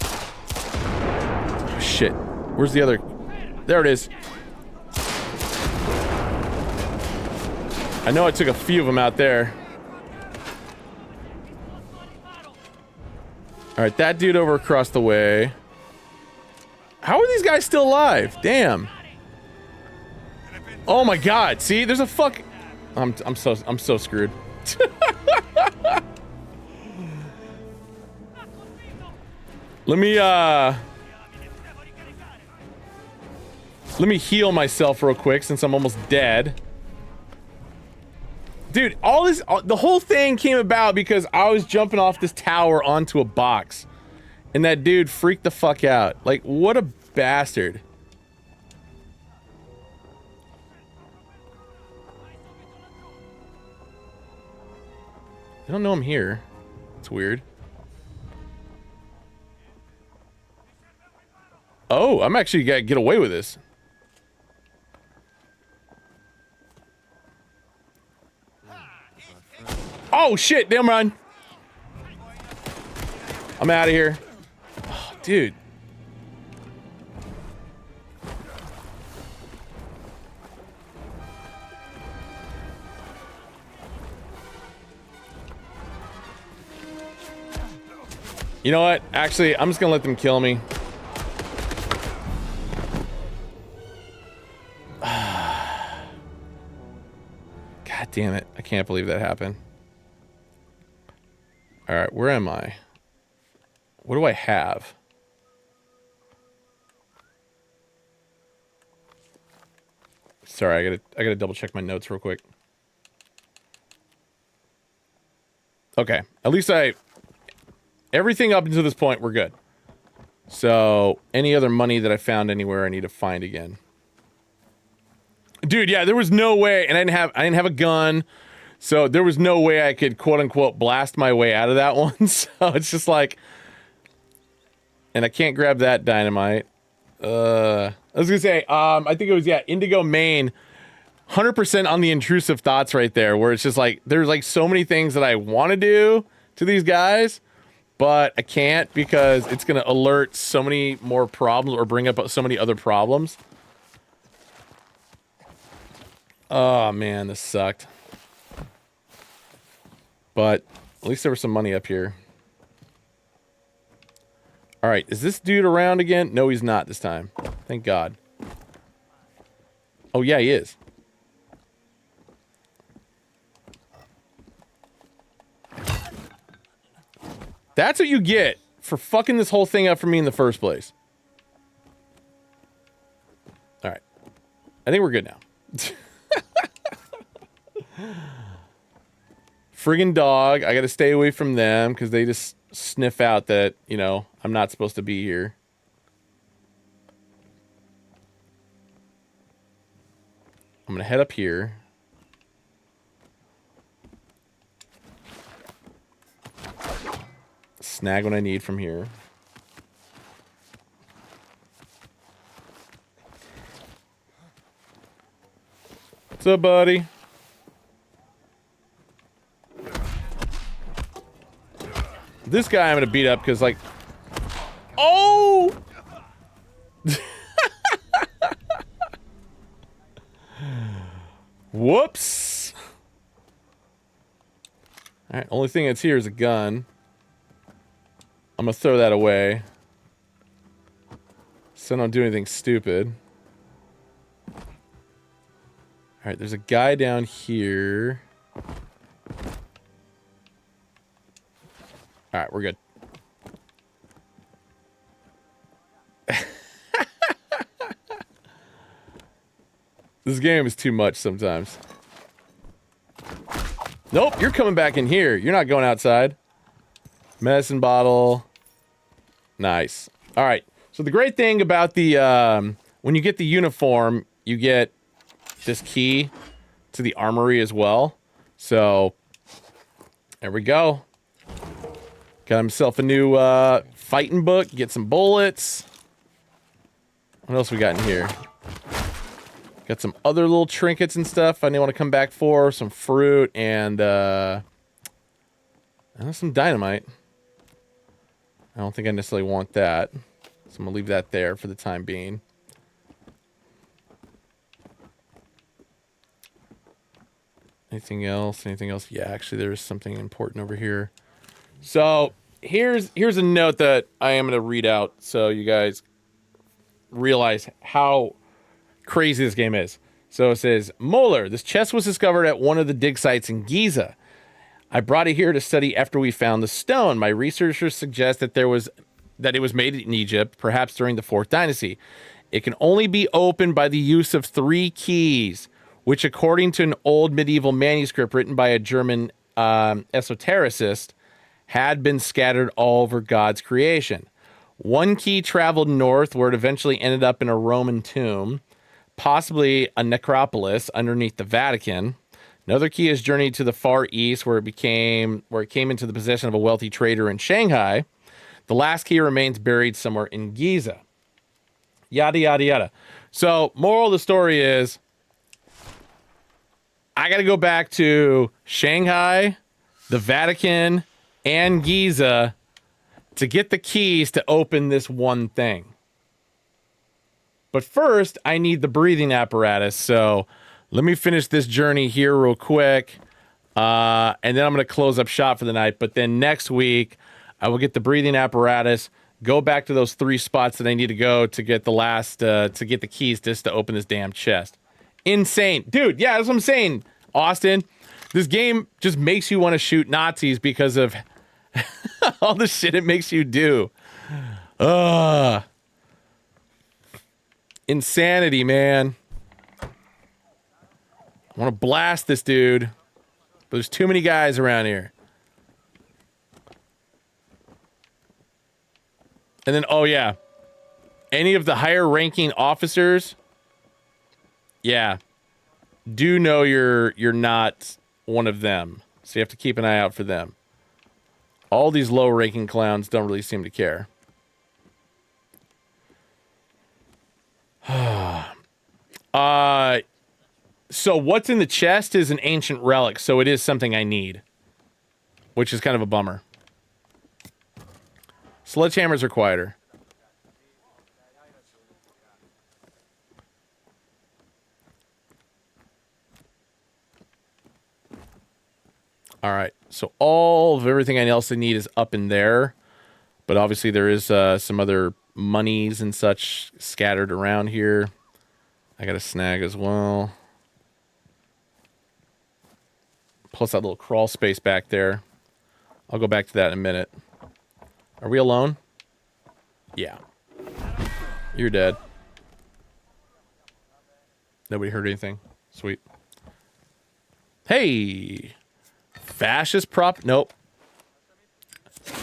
Oh, shit. Where's the other? There it is. I know I took a few of them out there. All right, that dude over across the way. How are these guys still alive? Damn. Oh my god. See, there's a fuck. I'm so screwed. Let me heal myself real quick since I'm almost dead. Dude, the whole thing came about because I was jumping off this tower onto a box. And that dude freaked the fuck out. Like, what a bastard. They don't know I'm here. It's weird. Oh, I'm actually gonna get away with this. Oh shit, damn run. I'm out of here. Oh, dude. You know what? Actually, I'm just gonna let them kill me. God damn it. I can't believe that happened. Alright, where am I? What do I have? Sorry, I gotta double check my notes real quick. Okay, at least everything up until this point, we're good. So, any other money that I found anywhere, I need to find again. Dude, yeah, there was no way, and I didn't have a gun, so there was no way I could quote unquote blast my way out of that one. So it's just like, and I can't grab that dynamite. I was gonna say, I think it was, yeah, Indigo Main, 100% on the intrusive thoughts right there, where it's just like, there's like so many things that I want to do to these guys, but I can't because it's gonna alert so many more problems or bring up so many other problems. Oh man, this sucked. But at least there was some money up here. All right, is this dude around again? No, he's not this time. Thank God. Oh yeah, he is. That's what you get for fucking this whole thing up for me in the first place. All right. I think we're good now. Friggin' dog. I gotta stay away from them because they just sniff out that, you know, I'm not supposed to be here. I'm gonna head up here. Snag what I need from here. What's up, buddy? This guy I'm gonna beat up because, like, oh! Whoops! Alright, only thing that's here is a gun. I'm gonna throw that away so I don't do anything stupid. Alright, there's a guy down here. Alright, we're good. This game is too much sometimes. Nope, you're coming back in here. You're not going outside. Medicine bottle. Nice. Alright, so the great thing about the, when you get the uniform, you get this key to the armory as well. So, there we go. Got himself a new fighting book. Get some bullets. What else we got in here? Got some other little trinkets and stuff I want to come back for. Some fruit and some dynamite. I don't think I necessarily want that. So I'm going to leave that there for the time being. Anything else? Anything else? Yeah, actually, there's something important over here. So here's a note that I am going to read out so you guys realize how crazy this game is. So it says, Moeller, this chest was discovered at one of the dig sites in Giza. I brought it here to study after we found the stone. My researchers suggest that it was made in Egypt, perhaps during the 4th dynasty. It can only be opened by the use of 3 keys, which according to an old medieval manuscript written by a German esotericist, had been scattered all over God's creation. 1 key traveled north where it eventually ended up in a Roman tomb, possibly a necropolis underneath the Vatican. Another key has journeyed to the Far East where it came into the possession of a wealthy trader in Shanghai. The last key remains buried somewhere in Giza. Yada, yada, yada. So, moral of the story is, I got to go back to Shanghai, the Vatican, and Giza to get the keys to open this one thing. But first, I need the breathing apparatus, so let me finish this journey here real quick, and then I'm going to close up shop for the night. But then next week, I will get the breathing apparatus, go back to those 3 spots that I need to go to get to get the keys just to open this damn chest. Insane. Dude, yeah, that's what I'm saying, Austin. This game just makes you want to shoot Nazis because of all the shit it makes you do. Insanity, man. I want to blast this dude, but there's too many guys around here. And then, oh yeah, any of the higher ranking officers, yeah, do know you're not one of them. So you have to keep an eye out for them. All these low ranking clowns don't really seem to care. So what's in the chest is an ancient relic, so it is something I need, which is kind of a bummer. Sledgehammers are quieter. All right, so all of everything else I need is up in there, but obviously there is some other monies and such scattered around here. I got a snag as well. Plus that little crawl space back there. I'll go back to that in a minute. Are we alone? Yeah. You're dead. Nobody heard anything? Sweet. Hey! Fascist prop. Nope.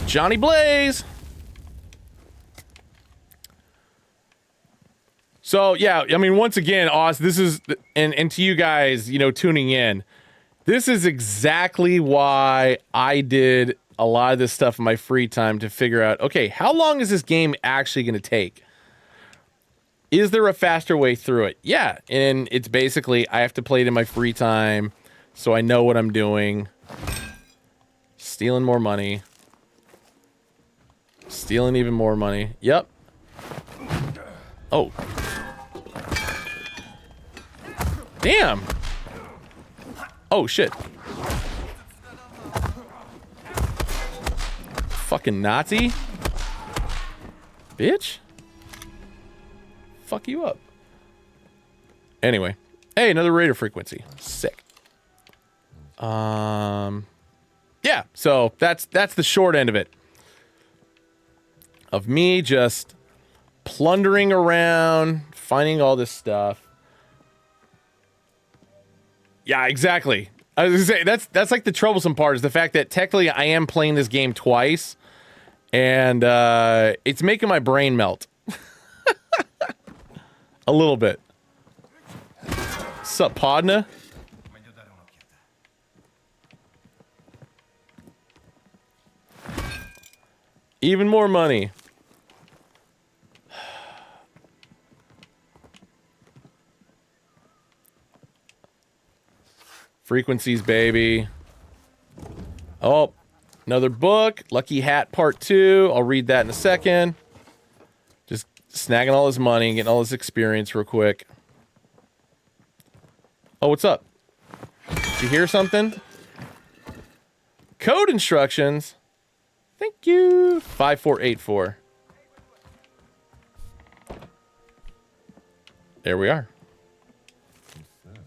Johnny Blaze! So, yeah, I mean, once again, Oz, this is... And to you guys, you know, tuning in, this is exactly why I did a lot of this stuff in my free time to figure out, okay, how long is this game actually going to take? Is there a faster way through it? Yeah, and it's basically I have to play it in my free time so I know what I'm doing. Stealing more money. Stealing even more money. Yep. Oh. Damn. Oh, shit. Fucking Nazi. Bitch. Fuck you up. Anyway. Hey, another radar frequency. Sick. Yeah, so that's the short end of it. Of me just plundering around, finding all this stuff. Yeah, exactly. I was gonna say that's like the troublesome part is the fact that technically I am playing this game twice, and it's making my brain melt a little bit. Sup, Podna? Even more money. Frequencies, baby. Oh, another book. Lucky Hat Part 2. I'll read that in a second. Just snagging all his money and getting all his experience real quick. Oh, what's up? Did you hear something? Code instructions. Thank you. 5484. There we are. What's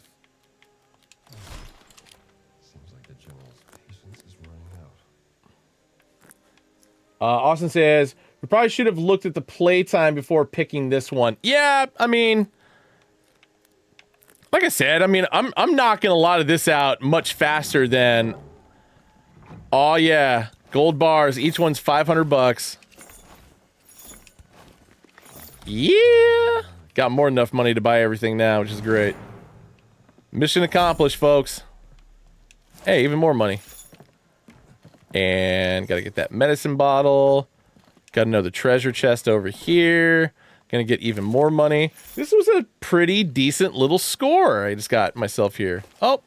this? Seems like the general's patience is running out. Austin says, we probably should have looked at the playtime before picking this one. Yeah, I mean, like I said, I mean, I'm knocking a lot of this out much faster than. Oh yeah, gold bars. Each one's $500. Yeah, got more than enough money to buy everything now, which is great. Mission accomplished, folks. Hey, even more money. And gotta get that medicine bottle. Got another treasure chest over here. Gonna get even more money. This was a pretty decent little score I just got myself here. Oh,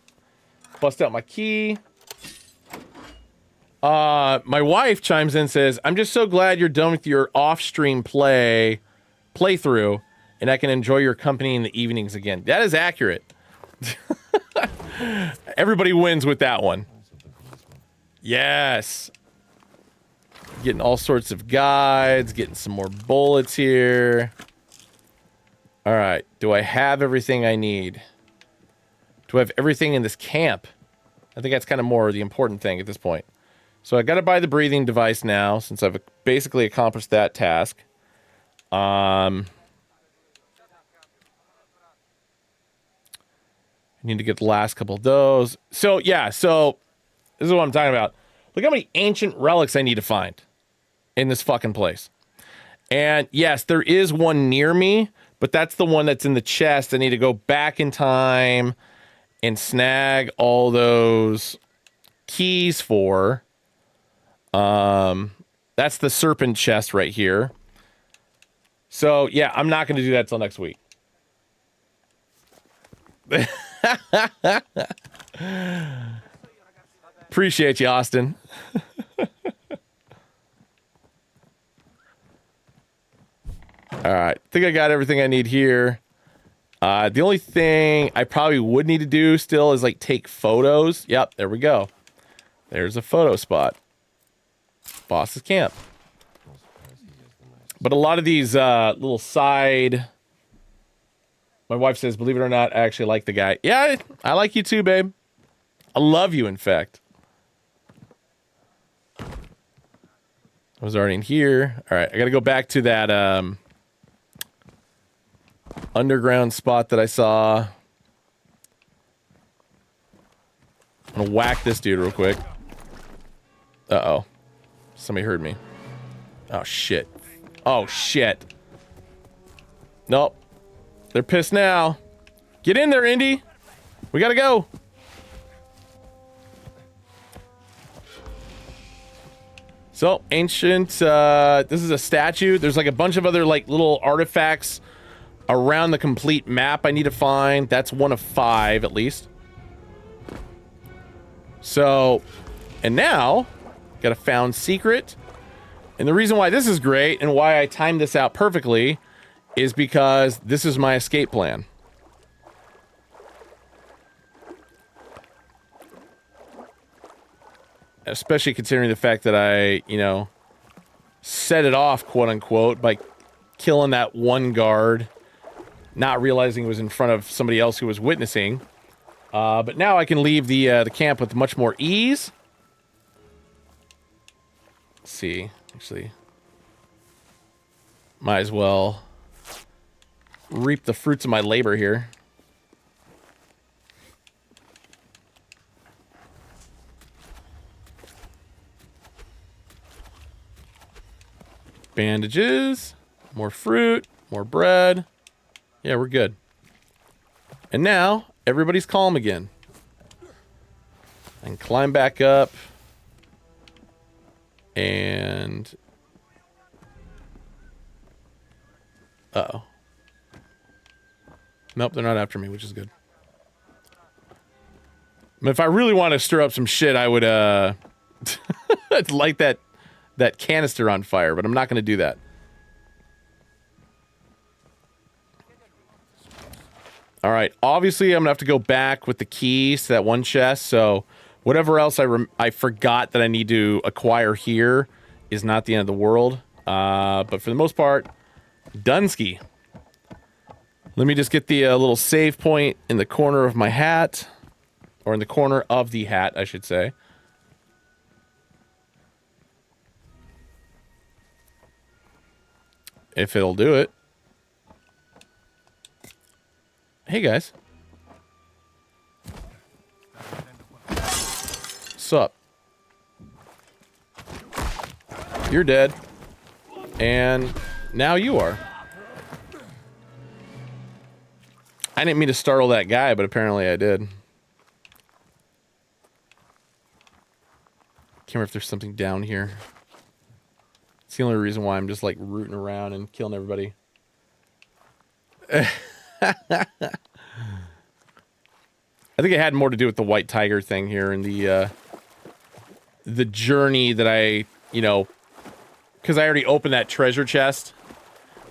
bust out my key. My wife chimes in and says, I'm just so glad you're done with your off-stream playthrough, and I can enjoy your company in the evenings again. That is accurate. Everybody wins with that one. Yes. Getting all sorts of guides, getting some more bullets here. All right. Do I have everything I need? Do I have everything in this camp? I think that's kind of more the important thing at this point. So I got to buy the breathing device now, since I've basically accomplished that task. I need to get the last couple of those. So, yeah, so this is what I'm talking about. Look how many ancient relics I need to find in this fucking place. And yes, there is one near me, but that's the one that's in the chest. I need to go back in time and snag all those keys for. That's the serpent chest right here. So, yeah, I'm not going to do that till next week. Appreciate you, Austin. All right. Think I got everything I need here. The only thing I probably would need to do still is like take photos. Yep, there we go. There's a photo spot. Boss's camp. But a lot of these little side. My wife says, believe it or not, I actually like the guy. Yeah, I like you too, babe. I love you, in fact. I was already in here. All right, I got to go back to that underground spot that I saw. I'm going to whack this dude real quick. Uh-oh. Somebody heard me. Oh, shit. Oh, shit. Nope. They're pissed now. Get in there, Indy. We gotta go. So, ancient, this is a statue. There's like a bunch of other like little artifacts around the complete map I need to find. That's one of 5 at least. So, and now, got a found secret. And the reason why this is great and why I timed this out perfectly is because this is my escape plan. Especially considering the fact that I, you know, set it off, quote unquote, by killing that one guard, not realizing it was in front of somebody else who was witnessing. But now I can leave the camp with much more ease. Let's see, actually, might as well reap the fruits of my labor here. Bandages, more fruit, more bread. Yeah, we're good. And now everybody's calm again. And climb back up. And uh-oh. Nope, they're not after me, which is good. If I really want to stir up some shit, I would light that canister on fire, but I'm not going to do that. All right, obviously I'm going to have to go back with the keys to that one chest, so whatever else I forgot that I need to acquire here is not the end of the world. But for the most part, Dunsky. Let me just get the little save point in the corner of my hat. Or in the corner of the hat, I should say. If it'll do it. Hey, guys. Sup? You're dead. And now you are. I didn't mean to startle that guy, but apparently I did. Can't remember if there's something down here. It's the only reason why I'm just like rooting around and killing everybody. I think it had more to do with the white tiger thing here and the journey that I, you know, because I already opened that treasure chest.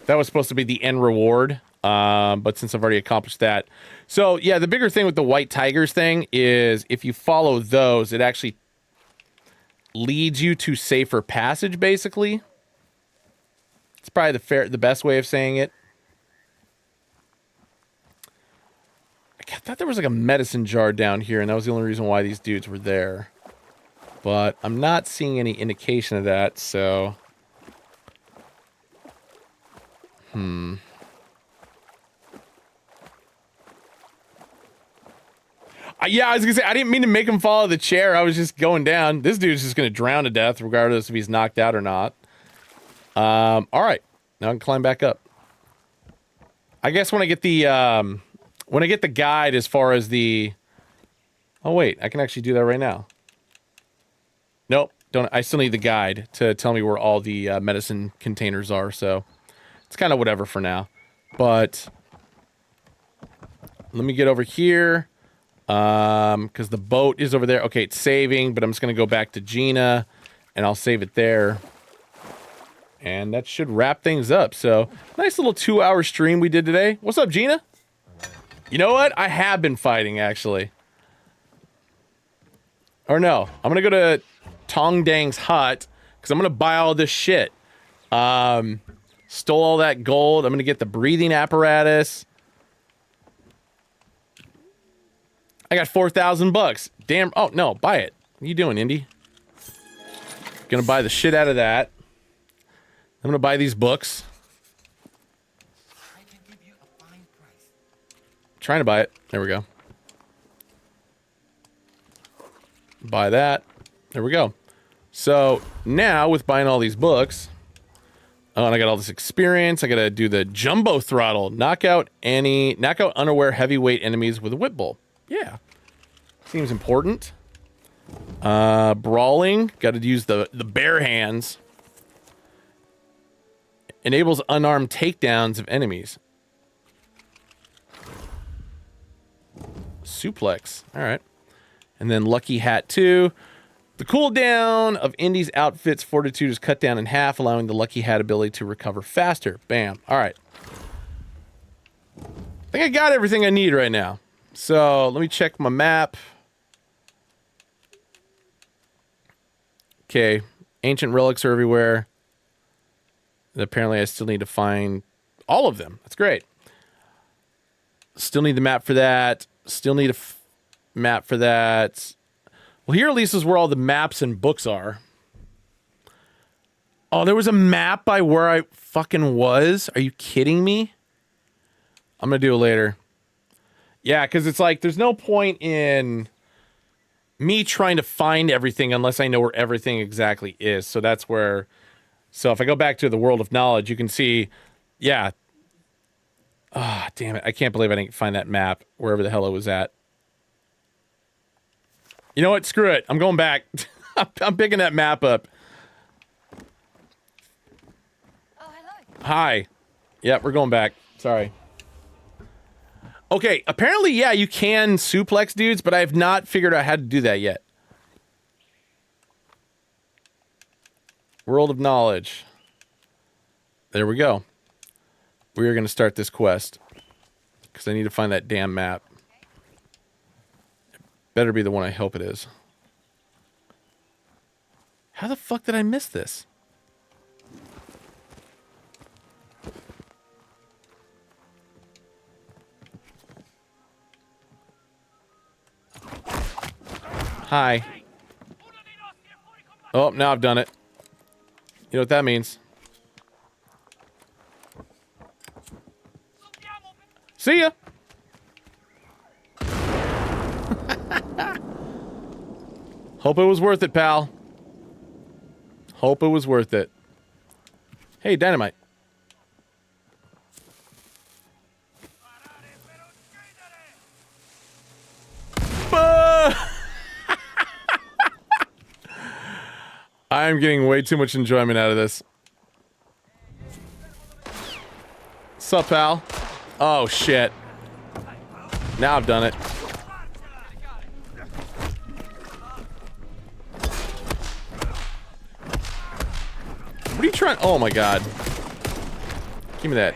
That was supposed to be the end reward, but since I've already accomplished that. So, yeah, the bigger thing with the white tigers thing is if you follow those, it actually leads you to safer passage, basically. It's probably the best way of saying it. I thought there was like a medicine jar down here, and that was the only reason why these dudes were there. But I'm not seeing any indication of that, so... Yeah, I was gonna say, I didn't mean to make him follow the chair. I was just going down. This dude's just gonna drown to death, regardless if he's knocked out or not. Alright. Now I can climb back up. I guess when I get the, guide as far as the... Oh, wait. I can actually do that right now. Nope. Don't. I still need the guide to tell me where all the medicine containers are, so... It's kind of whatever for now. But... Let me get over here. Because the boat is over there. Okay, it's saving, but I'm just going to go back to Gina, and I'll save it there. And that should wrap things up. So, nice little 2-hour stream we did today. What's up, Gina? You know what? I have been fighting, actually. Or no, I'm going to go to Tong Dang's hut, because I'm going to buy all this shit. Stole all that gold. I'm going to get the breathing apparatus. I got 4,000 bucks. Damn. Oh, no, buy it. What are you doing, Indy? Gonna buy the shit out of that. I'm gonna buy these books. I can give you a fine price. Trying to buy it. There we go. Buy that. There we go. So now with buying all these books, oh, and I got all this experience. I gotta do the jumbo throttle. Knock out unaware heavyweight enemies with a whip bowl. Yeah. Seems important. Brawling. Got to use the bare hands. Enables unarmed takedowns of enemies. Suplex. Alright. And then Lucky Hat 2. The cooldown of Indy's outfit's fortitude is cut down in half, allowing the Lucky Hat ability to recover faster. Bam. Alright. I think I got everything I need right now. So, let me check my map. Okay. Ancient relics are everywhere. And apparently, I still need to find all of them. That's great. Still need the map for that. Still need a map for that. Well, here at least is where all the maps and books are. Oh, there was a map by where I fucking was? Are you kidding me? I'm gonna do it later. Yeah, because it's like, there's no point in me trying to find everything unless I know where everything exactly is. So that's where... So if I go back to the world of knowledge, you can see... Yeah. Ah, oh, damn it. I can't believe I didn't find that map wherever the hell it was at. You know what? Screw it. I'm going back. I'm picking that map up. Oh, hello. Hi. Yep, we're going back. Sorry. Okay, apparently, yeah, you can suplex dudes, but I have not figured out how to do that yet. World of Knowledge. There we go. We are going to start this quest. Because I need to find that damn map. It better be the one I hope it is. How the fuck did I miss this? Hi. Oh, now I've done it. You know what that means. See ya! Hope it was worth it, pal. Hope it was worth it. Hey, dynamite. I'm getting way too much enjoyment out of this. Sup, pal? Oh, shit. Now I've done it. What are you trying? Oh, my God. Give me that.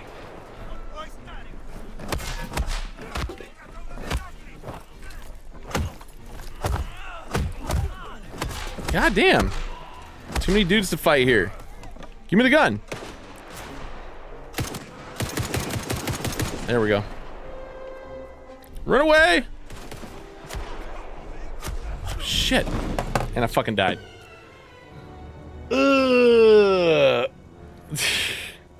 God damn. Too many dudes to fight here. Give me the gun. There we go. Run away! Oh, shit. And I fucking died.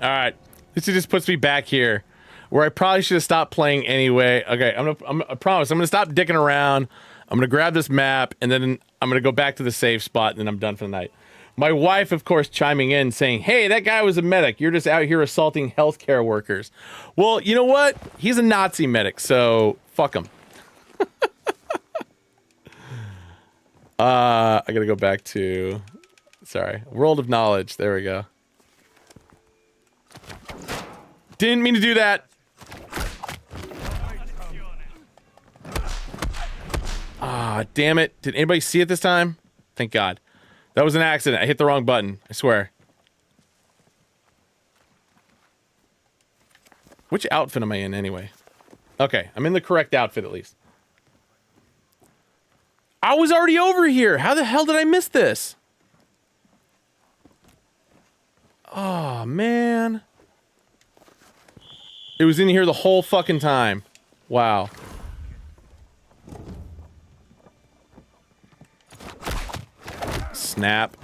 Alright. This just puts me back here. Where I probably should have stopped playing anyway. Okay, I promise. I'm gonna stop dicking around. I'm gonna grab this map, and then I'm gonna go back to the safe spot, and then I'm done for the night. My wife, of course, chiming in, saying, hey, that guy was a medic. You're just out here assaulting healthcare workers. Well, you know what? He's a Nazi medic, so fuck him. I gotta go back to... Sorry. World of Knowledge. There we go. Didn't mean to do that. Ah, damn it. Did anybody see it this time? Thank God. That was an accident. I hit the wrong button. I swear. Which outfit am I in anyway? Okay, I'm in the correct outfit at least. I was already over here. How the hell did I miss this? Oh, man. It was in here the whole fucking time. Wow. Snap.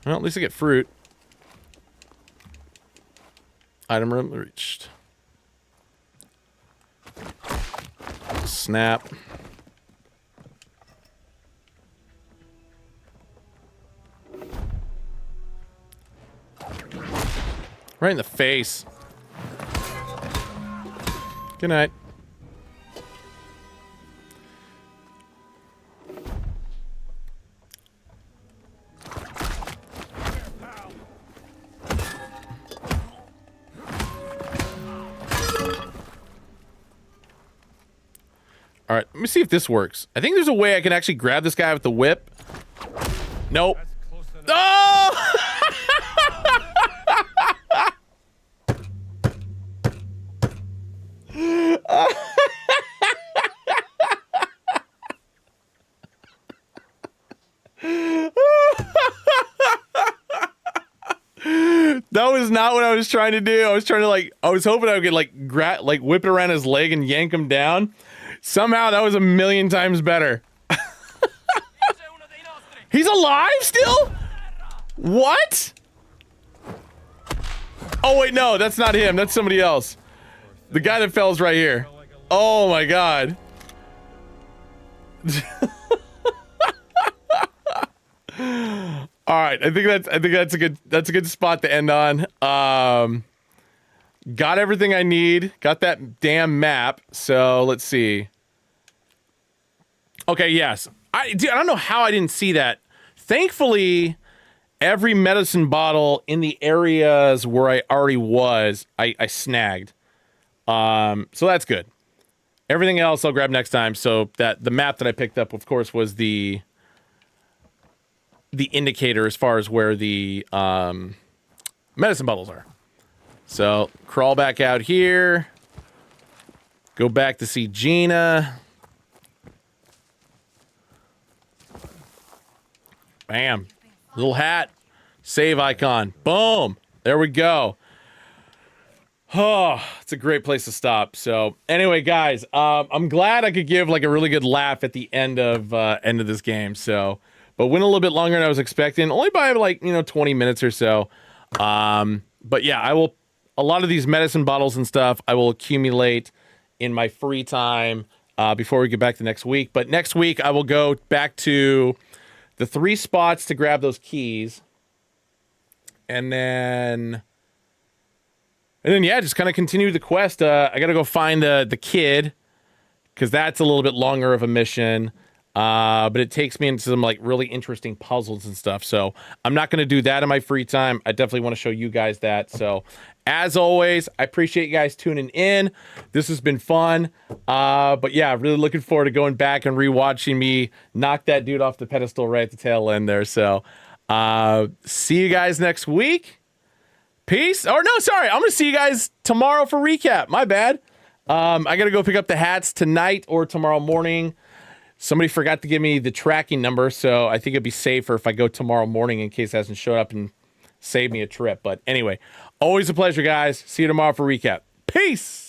Well, at least I get fruit. Item room reached. Snap. Right in the face. Good night. All right, let me see if this works. I think there's a way I can actually grab this guy with the whip. Nope. Oh! That was not what I was trying to do. I was trying to I was hoping I could whip it around his leg and yank him down. Somehow that was a million times better. He's alive still? What? Oh wait, no, that's not him. That's somebody else. The guy that fell's right here. Oh my God. All right, I think that's a good spot to end on. Got everything I need. Got that damn map. So let's see. Okay, yes. I don't know how I didn't see that. Thankfully, every medicine bottle in the areas where I already was, I snagged. So that's good. Everything else I'll grab next time. So that the map that I picked up, of course, was the indicator as far as where the medicine bottles are. So crawl back out here. Go back to see Gina. Bam. Little hat. Save icon. Boom. There we go. Oh, it's a great place to stop. So anyway, guys, I'm glad I could give like a really good laugh at the end of this game. So, but went a little bit longer than I was expecting, only by like 20 minutes or so. But yeah, I will. A lot of these medicine bottles and stuff I will accumulate in my free time before we get back to next week. But next week I will go back to the 3 spots to grab those keys, and then yeah, just kind of continue the quest. I gotta go find the kid, because that's a little bit longer of a mission. But it takes me into some like really interesting puzzles and stuff. So I'm not going to do that in my free time. I definitely want to show you guys that. So as always, I appreciate you guys tuning in. This has been fun. But yeah, really looking forward to going back and rewatching me knock that dude off the pedestal right at the tail end there. So see you guys next week. Peace. Or no, sorry. I'm going to see you guys tomorrow for recap. My bad. I got to go pick up the hats tonight or tomorrow morning. Somebody forgot to give me the tracking number, so I think it'd be safer if I go tomorrow morning in case it hasn't showed up and save me a trip. But anyway, always a pleasure, guys. See you tomorrow for recap. Peace!